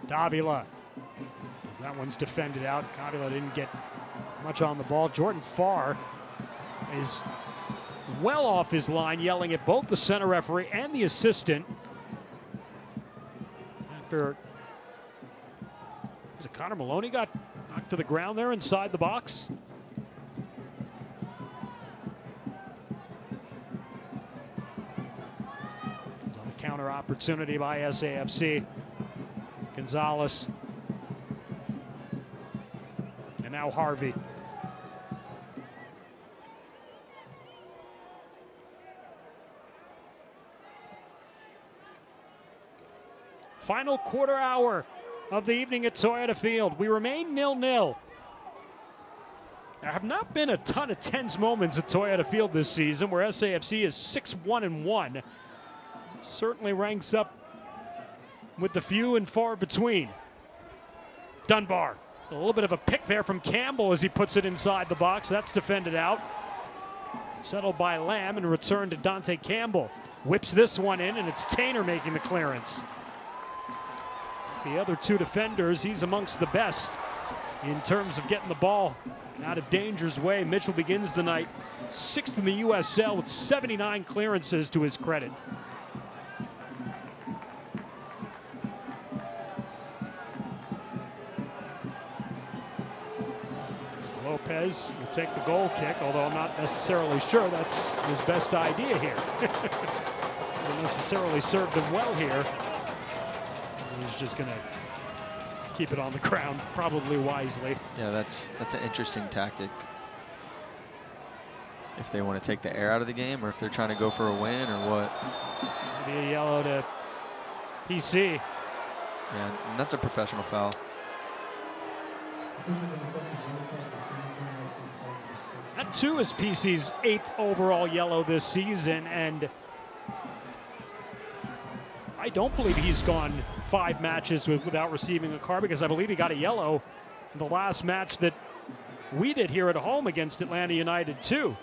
Davila, as that one's defended out. Davila didn't get much on the ball. Jordan Farr is well off his line, yelling at both the center referee and the assistant after was it Connor Maloney got knocked to the ground there inside the box? counter opportunity by SAFC. Gonzalez. And now Harvey. Final quarter hour of the evening at Toyota Field. We remain 0-0. There have not been a ton of tense moments at Toyota Field this season, where SAFC is 6-1-1. Certainly ranks up with the few and far between. Dunbar, a little bit of a pick there from Campbell as he puts it inside the box. That's defended out. Settled by Lamb and returned to Dante Campbell. Whips this one in, and it's Tainer making the clearance. The other two defenders, he's amongst the best in terms of getting the ball out of danger's way. Mitchell begins the night 6th in the USL with 79 clearances to his credit. Lopez will take the goal kick, although I'm not necessarily sure that's his best idea here. Doesn't necessarily serve them well here. He's just going to keep it on the ground, probably wisely. Yeah, that's an interesting tactic. If they want to take the air out of the game, or if they're trying to go for a win, or what. Maybe a yellow to PC. Yeah, and that's a professional foul. That too is PC's 8th overall yellow this season, and I don't believe he's gone 5 matches without receiving a card, because I believe he got a yellow in the last match that we did here at home against Atlanta United too.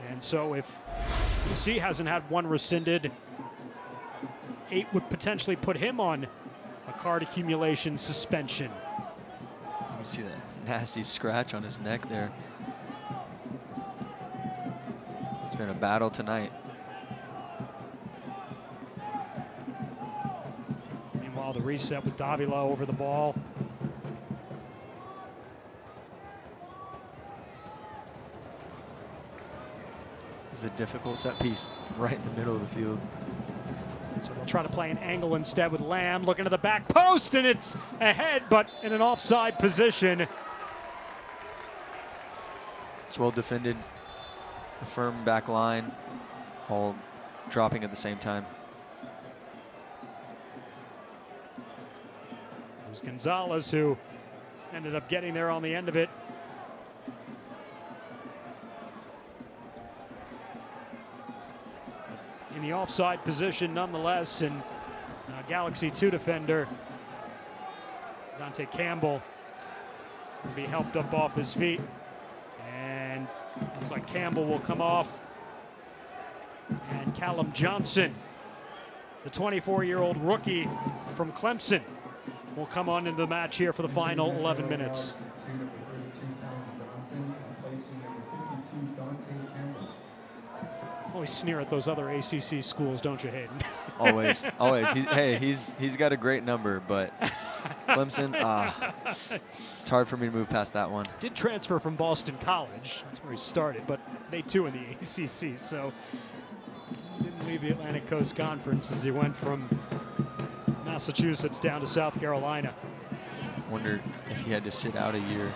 And so if PC hasn't had one rescinded, 8 would potentially put him on a card accumulation suspension. You can see that nasty scratch on his neck there. It's been a battle tonight. Meanwhile, the reset with Davila over the ball. This is a difficult set piece right in the middle of the field. So they'll try to play an angle instead with Lamb, looking to the back post, and it's ahead, but in an offside position. It's well defended. A firm back line, all dropping at the same time. It was Gonzalez who ended up getting there on the end of it. In the offside position nonetheless, and Galaxy 2 defender Dante Campbell will be helped up off his feet, and looks like Campbell will come off, and Callum Johnson, the 24-year-old rookie from Clemson, will come on into the match here for the final 11 minutes. Always sneer at those other ACC schools, don't you, Hayden? Always, always. He's got a great number, but Clemson, it's hard for me to move past that one. Did transfer from Boston College. That's where he started, but they too in the ACC, so didn't leave the Atlantic Coast Conference as he went from Massachusetts down to South Carolina. Wondered if he had to sit out a year.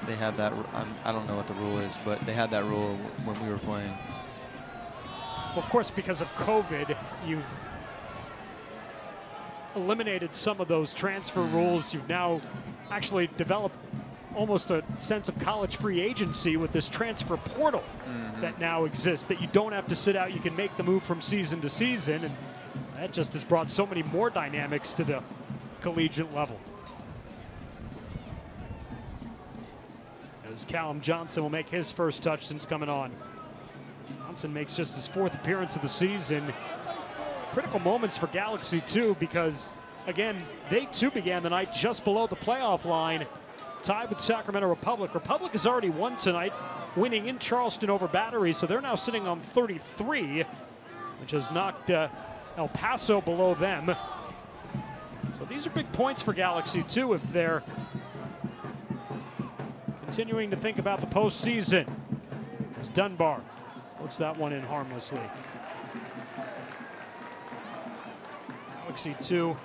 They have that. I don't know what the rule is, but they had that rule when we were playing. Well, of course, because of COVID, you've eliminated some of those transfer rules. You've now actually developed almost a sense of college free agency with this transfer portal that now exists, that you don't have to sit out. You can make the move from season to season, and that just has brought so many more dynamics to the collegiate level. As Callum Johnson will make his first touch since coming on. Johnson makes just his 4th appearance of the season. Critical moments for Galaxy 2 because, again, they too began the night just below the playoff line, tied with Sacramento Republic. Republic has already won tonight, winning in Charleston over Battery, so they're now sitting on 33, which has knocked El Paso below them. So these are big points for Galaxy 2 if they're continuing to think about the postseason. As Dunbar puts that one in harmlessly. Galaxy 2.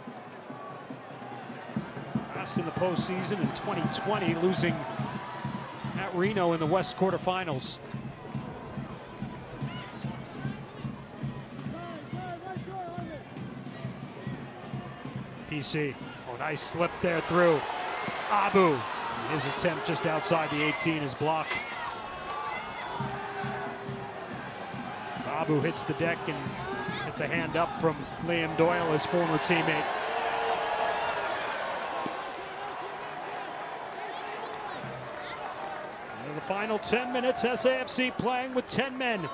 Last in the postseason in 2020, losing at Reno in the West quarterfinals. PC. Oh, nice slip there through. Abu. His attempt just outside the 18 is blocked. As Abu hits the deck and gets a hand up from Liam Doyle, his former teammate. In the final 10 minutes, SAFC playing with 10 men.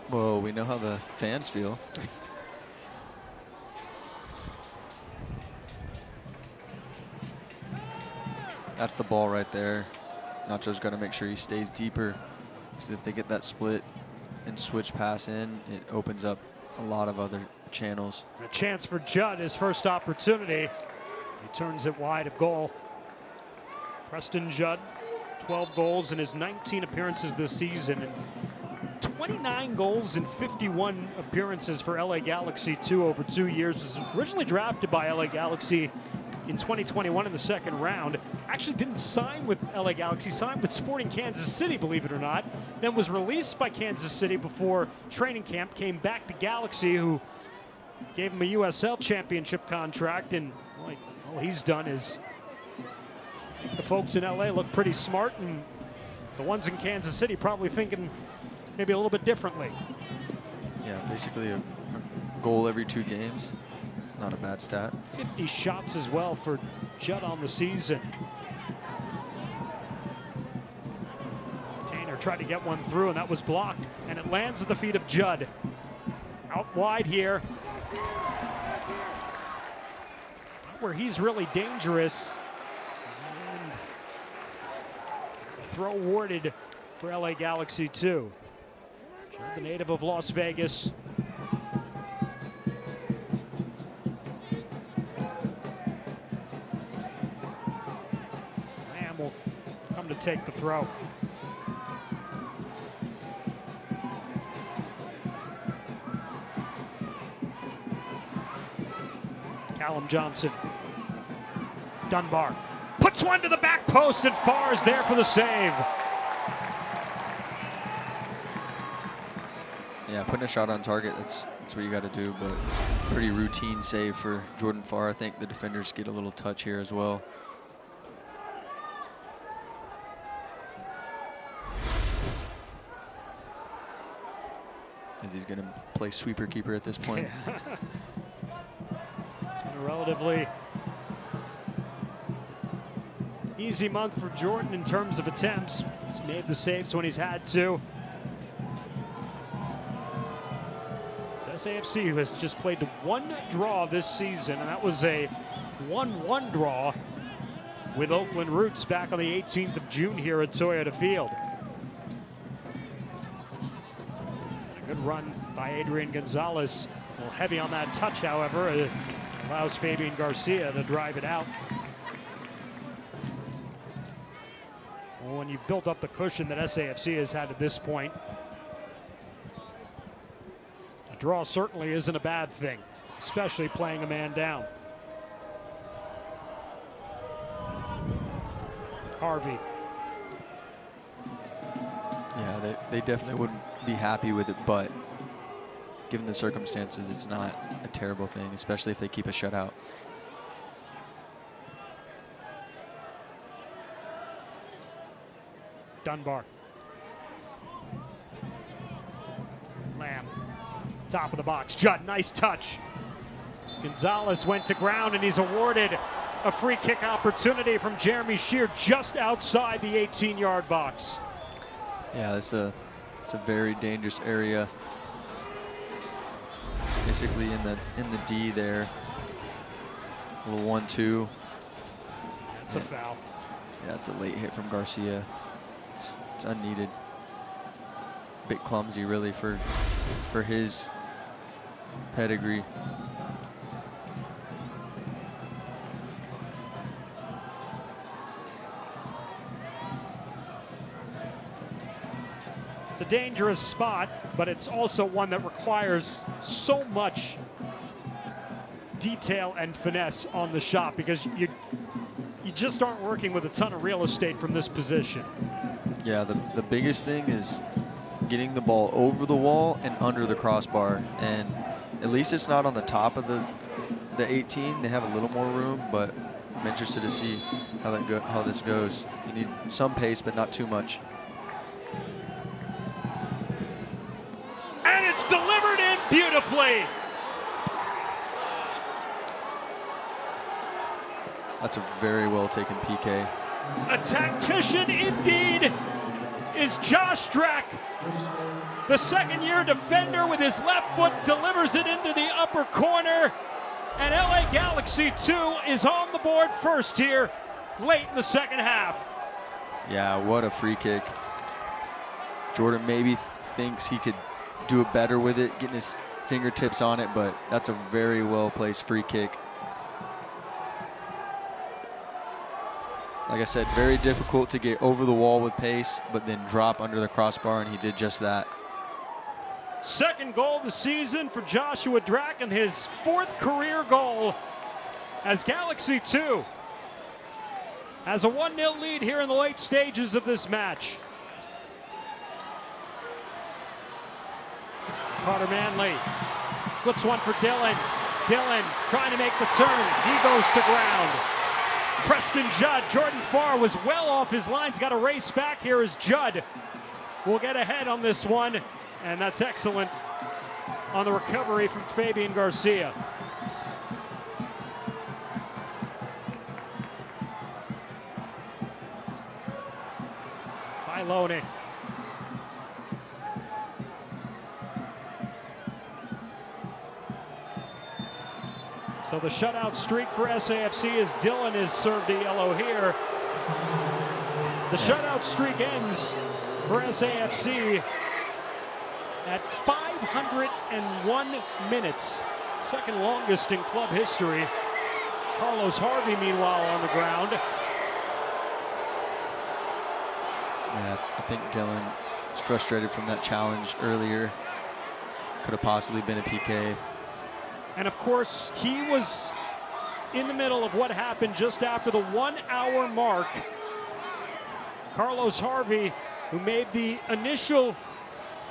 Well, we know how the fans feel. That's the ball right there. Nacho's got to make sure he stays deeper, because if they get that split and switch pass in, it opens up a lot of other channels. A chance for Judd, his first opportunity. He turns it wide of goal. Preston Judd, 12 goals in his 19 appearances this season, and 29 goals in 51 appearances for LA Galaxy 2 over 2 years. Was originally drafted by LA Galaxy in 2021 in the second round. Actually didn't sign with LA Galaxy, signed with Sporting Kansas City, believe it or not. Then was released by Kansas City before training camp, came back to Galaxy, who gave him a USL Championship contract. And all he's done is make the folks in LA look pretty smart, and the ones in Kansas City probably thinking maybe a little bit differently. Yeah, basically a goal every 2 games. It's not a bad stat. 50 shots as well for Judd on the season. Tainer tried to get one through, and that was blocked. And it lands at the feet of Judd. Out wide here. Where he's really dangerous. And throw awarded for LA Galaxy 2. The native of Las Vegas. Lamb will come to take the throw. Callum Johnson. Dunbar puts one to the back post, and Farr is there for the save. Yeah, putting a shot on target, that's what you got to do, but pretty routine save for Jordan Farr. I think the defenders get a little touch here as well. As he's going to play sweeper keeper at this point. It's been a relatively easy month for Jordan in terms of attempts. He's made the saves when he's had to. SAFC, who has just played 1 draw this season, and that was a 1-1 draw with Oakland Roots back on the 18th of June here at Toyota Field. A good run by Adrian Gonzalez. A little heavy on that touch, however. It allows Fabian Garcia to drive it out. Well, when you've built up the cushion that SAFC has had at this point, draw certainly isn't a bad thing, especially playing a man down. Harvey. Yeah, they definitely wouldn't be happy with it, but given the circumstances, it's not a terrible thing, especially if they keep a shutout. Dunbar. Lamb. Top of the box. Judd, nice touch. Gonzalez went to ground, and he's awarded a free kick opportunity from Jeremy Shear just outside the 18-yard box. Yeah, it's a very dangerous area. Basically in the D there. A little 1-2. That's a foul. Yeah, it's a late hit from Garcia. It's unneeded. A bit clumsy, really, for his pedigree. It's a dangerous spot, but it's also one that requires so much detail and finesse on the shot, because you just aren't working with a ton of real estate from this position. Yeah, the biggest thing is getting the ball over the wall and under the crossbar, and at least it's not on the top of the 18. They have a little more room, but I'm interested to see how this goes. You need some pace, but not too much. And it's delivered in beautifully. That's a very well taken PK. A tactician indeed is Josh Drack. The second-year defender with his left foot delivers it into the upper corner. And LA Galaxy 2 is on the board first here late in the second half. Yeah, what a free kick. Jordan maybe thinks he could do it better with it, getting his fingertips on it, but that's a very well-placed free kick. Like I said, very difficult to get over the wall with pace, but then drop under the crossbar, and he did just that. Second goal of the season for Joshua Drack, and his fourth career goal as Galaxy 2 has a 1-0 lead here in the late stages of this match. Carter Manley slips one for Dillon. Dillon trying to make the turn. He goes to ground. Preston Judd. Jordan Farr was well off his lines. Got a race back here as Judd will get ahead on this one. And that's excellent on the recovery from Fabian Garcia. Bailone. So the shutout streak for SAFC as Dillon is served a yellow here. The shutout streak ends for SAFC at 501 minutes. Second longest in club history. Carlos Harvey, meanwhile, on the ground. Yeah, I think Dillon was frustrated from that challenge earlier. Could have possibly been a PK. And of course, he was in the middle of what happened just after the 1 hour mark. Carlos Harvey, who made the initial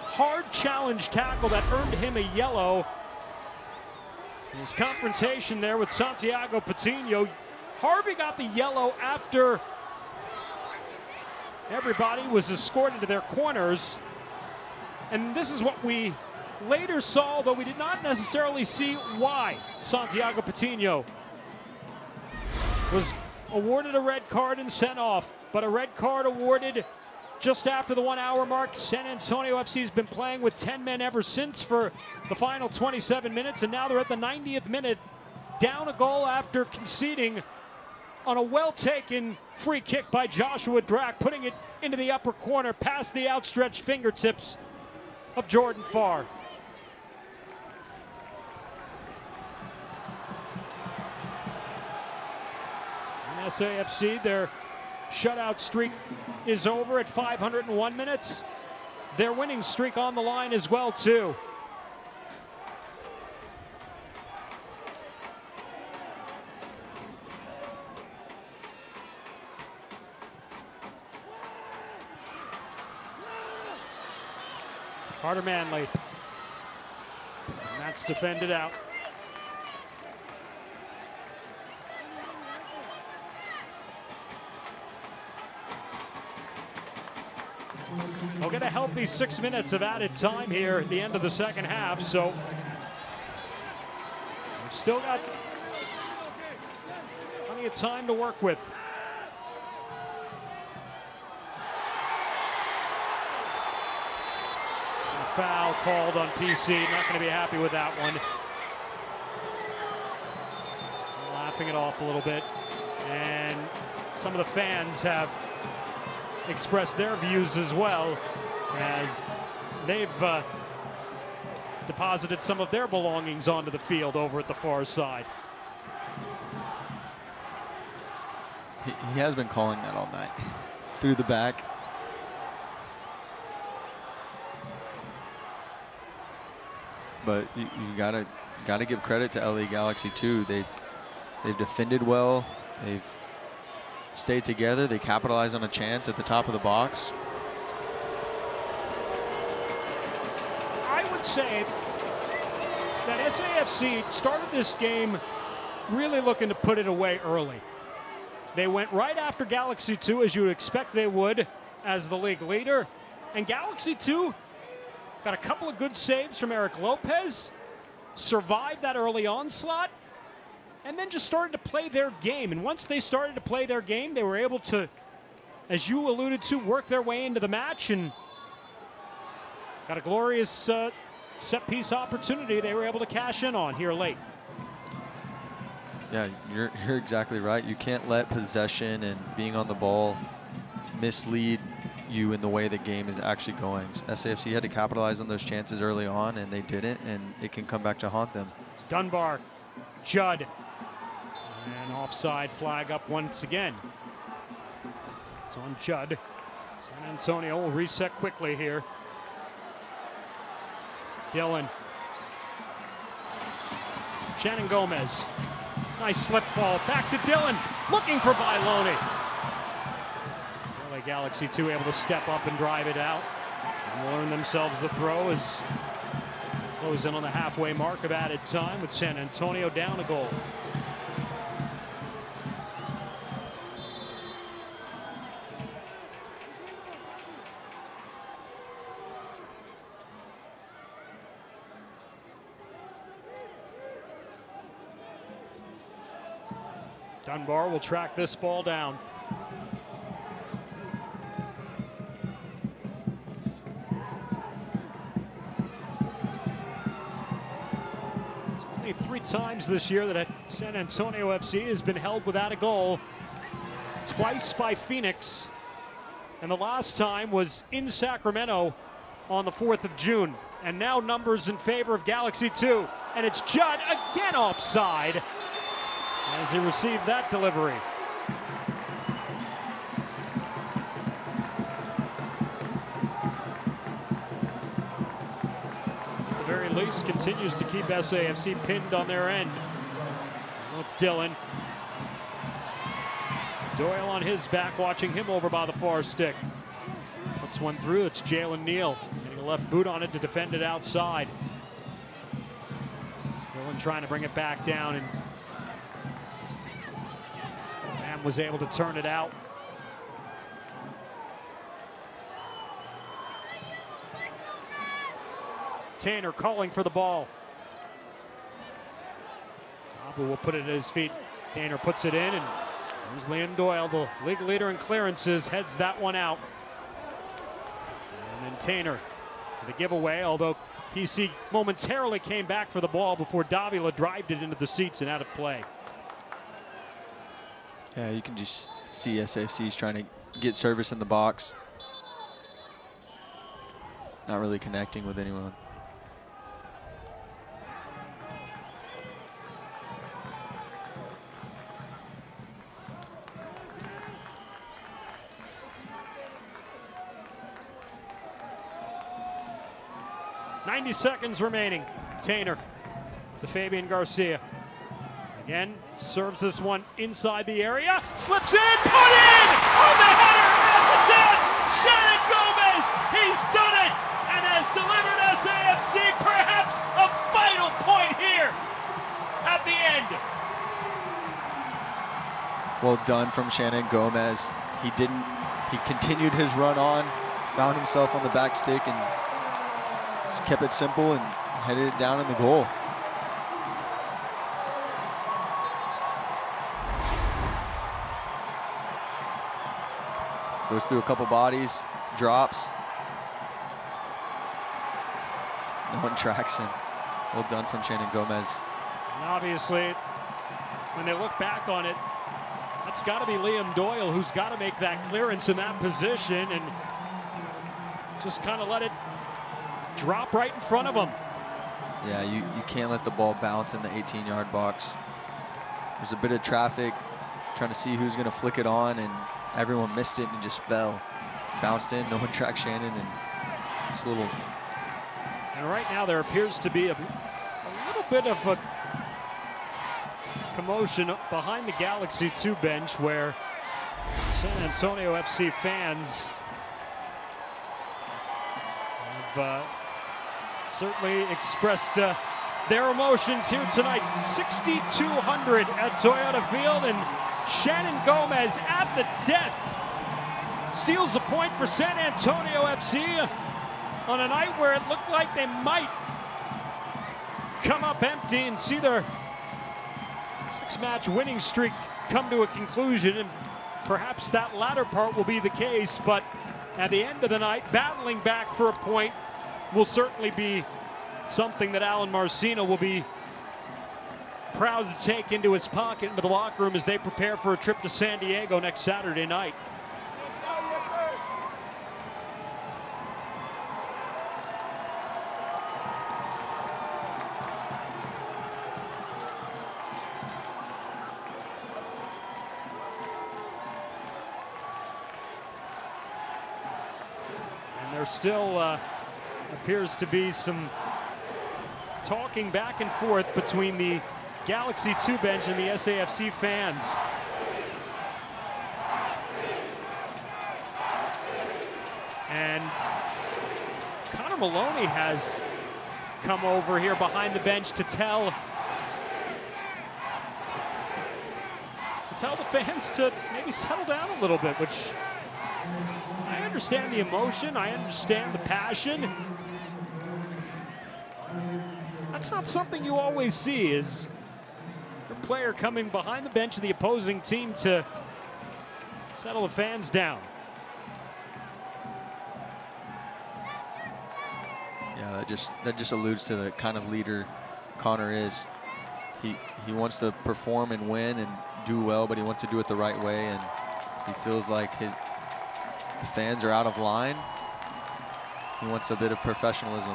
hard challenge tackle that earned him a yellow. His confrontation there with Santiago Patino. Harvey got the yellow after everybody was escorted to their corners. And this is what we later saw, though we did not necessarily see why Santiago Patino was awarded a red card and sent off. But a red card awarded just after the 1 hour mark. San Antonio FC has been playing with 10 men ever since for the final 27 minutes, and now they're at the 90th minute, down a goal after conceding on a well-taken free kick by Joshua Drack, putting it into the upper corner past the outstretched fingertips of Jordan Farr. And SAFC, their shutout streak is over at 501 minutes. Their winning streak on the line as well, too. Carter Manley. And that's defended out. We'll get a healthy 6 minutes of added time here at the end of the second half, so we've still got plenty of time to work with. A foul called on PC, not going to be happy with that one. Laughing it off a little bit, and some of the fans have express their views as well, as they've deposited some of their belongings onto the field over at the far side. He has been calling that all night through the back. But you gotta give credit to LA Galaxy too. They've defended well. They've stayed together. They capitalized on a chance at the top of the box. I would say that SAFC started this game really looking to put it away early. They went right after Galaxy 2, as you would expect they would, as the league leader. And Galaxy 2 got a couple of good saves from Eric Lopez, survived that early onslaught, and then just started to play their game. And once they started to play their game, they were able to, as you alluded to, work their way into the match and got a glorious set-piece opportunity they were able to cash in on here late. Yeah, you're exactly right. You can't let possession and being on the ball mislead you in the way the game is actually going. SAFC had to capitalize on those chances early on, and they didn't, and it can come back to haunt them. It's Dunbar, Judd, and offside flag up once again. It's on Judd. San Antonio will reset quickly here. Dillon. Shannon Gomez. Nice slip ball. Back to Dillon. Looking for Bailoni. LA Galaxy 2 able to step up and drive it out. And learn themselves the throw as close in on the halfway mark of added time with San Antonio down a goal. Dunbar will track this ball down. It's only 3 times this year that San Antonio FC has been held without a goal. Twice by Phoenix, and the last time was in Sacramento on the 4th of June. And now numbers in favor of Galaxy 2, and it's Judd again offside as he received that delivery. At the very least, continues to keep SAFC pinned on their end. Now it's Dillon. Doyle on his back, watching him over by the far stick. Puts one through, it's Jalen Neal. Getting a left boot on it to defend it outside. Dillon trying to bring it back down, and was able to turn it out. Tanner calling for the ball. Abu will put it at his feet. Tanner puts it in, and there's Liam Doyle, the league leader in clearances, heads that one out. And then Tanner for the giveaway, although PC momentarily came back for the ball before Davila drived it into the seats and out of play. Yeah, you can just see SAFC's trying to get service in the box. Not really connecting with anyone. .90 seconds remaining. Tanner to Fabian Garcia. Again, serves this one inside the area, slips in, put in! On the header at the 10, Shannon Gomez, he's done it! And has delivered SAFC perhaps a vital point here at the end. Well done from Shannon Gomez. He continued his run on, found himself on the back stick, and just kept it simple and headed it down in the goal. Goes through a couple bodies, drops. No one tracks him. Well done from Shannon Gomez. And obviously, when they look back on it, that's it's got to be Liam Doyle who's got to make that clearance in that position and just kind of let it drop right in front of him. Yeah, you can't let the ball bounce in the 18-yard box. There's a bit of traffic trying to see who's going to flick it on, and everyone missed it and just fell. Bounced in, no one tracked Shannon, and just a little. And right now there appears to be a little bit of a commotion behind the Galaxy 2 bench where San Antonio FC fans have certainly expressed their emotions here tonight. 6,200 at Toyota Field, and Shannon Gomez at the death steals a point for San Antonio FC on a night where it looked like they might come up empty and see their 6-match winning streak come to a conclusion, and perhaps that latter part will be the case, but at the end of the night, battling back for a point will certainly be something that Alan Marcino will be proud to take into his pocket, into the locker room as they prepare for a trip to San Diego next Saturday night. And there still appears to be some talking back and forth between the Galaxy 2 bench and the SAFC fans. And Connor Maloney has come over here behind the bench to tell the fans to maybe settle down a little bit, which I understand the emotion, I understand the passion. That's not something you always see, is a player coming behind the bench of the opposing team to settle the fans down. Yeah, that just alludes to the kind of leader Connor is. He wants to perform and win and do well, but he wants to do it the right way, and he feels like the fans are out of line. He wants a bit of professionalism.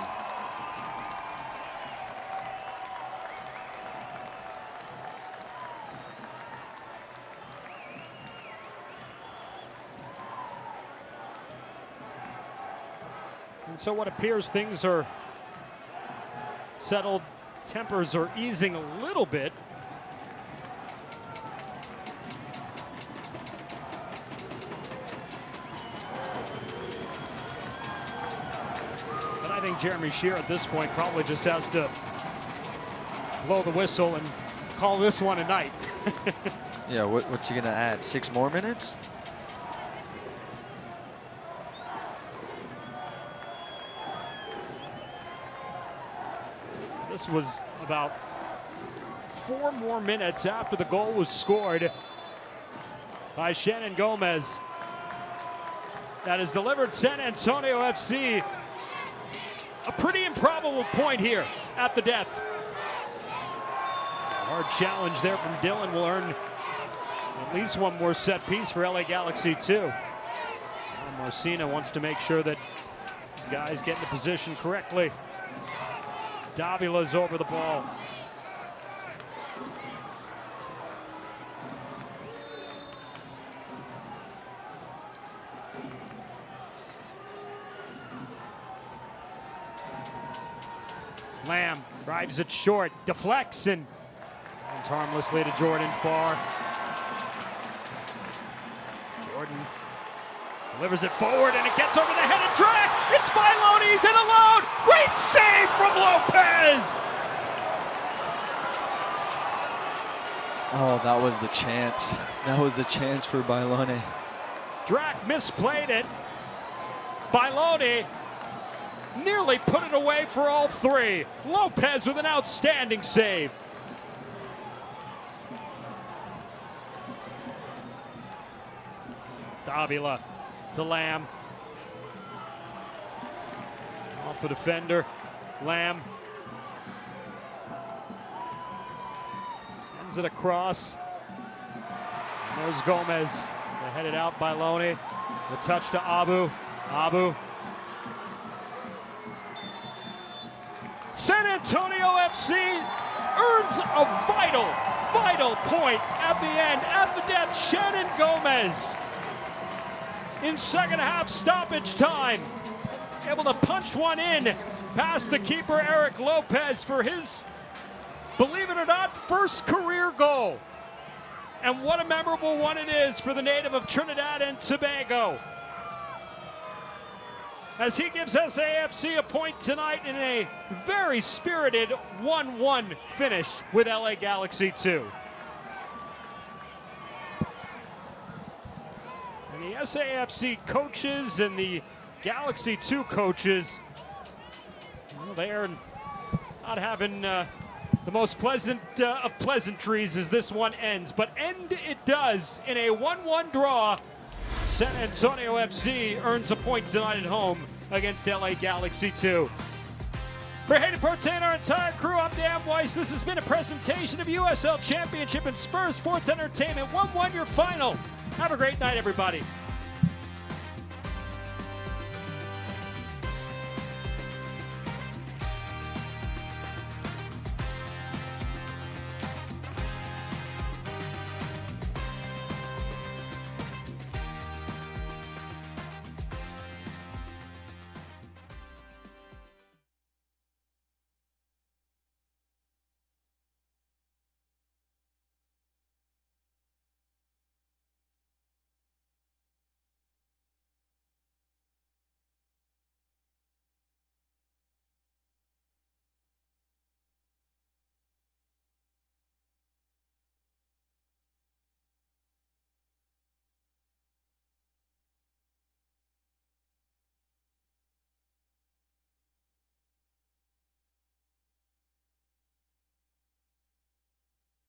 And so what appears things are settled, tempers are easing a little bit. But I think Jeremy Shear at this point probably just has to blow the whistle and call this one a night. Yeah, what's he gonna add? 6 more minutes? This was about 4 more minutes after the goal was scored by Shannon Gomez. That has delivered San Antonio FC a pretty improbable point here at the death. A hard challenge there from Dylan will earn at least one more set piece for LA Galaxy 2. Marcino wants to make sure that his guys get in the position correctly. Davila's over the ball. Lamb drives it short, deflects, and runs harmlessly to Jordan Farr. Jordan delivers it forward, and it gets over the head of track. It's Bailoni, he's in alone. Great save from Lopez. Oh, that was the chance. That was the chance for Bailoni. Drac misplayed it. Bailoni nearly put it away for all 3. Lopez with an outstanding save. Davila to Lamb. Off the defender. Lamb sends it across. And There's Gomez. They're headed out by Loney. The touch to Abu. Abu. San Antonio FC earns a vital point at the end, at the death. Shannon Gomez in second half stoppage time, able to punch one in past the keeper Eric Lopez for his, believe it or not, first career goal. And what a memorable one it is for the native of Trinidad and Tobago, as he gives SAFC a point tonight in a very spirited 1-1 finish with LA Galaxy 2. And the SAFC coaches and the Galaxy 2 coaches, well, they are not having the most pleasant of pleasantries as this one ends. But end it does in a 1-1 draw. San Antonio FC earns a point tonight at home against LA Galaxy 2. For Hayden Porte and our entire crew, I'm Dan Weiss. This has been a presentation of USL Championship and Spurs Sports Entertainment. 1-1 your final. Have a great night, everybody.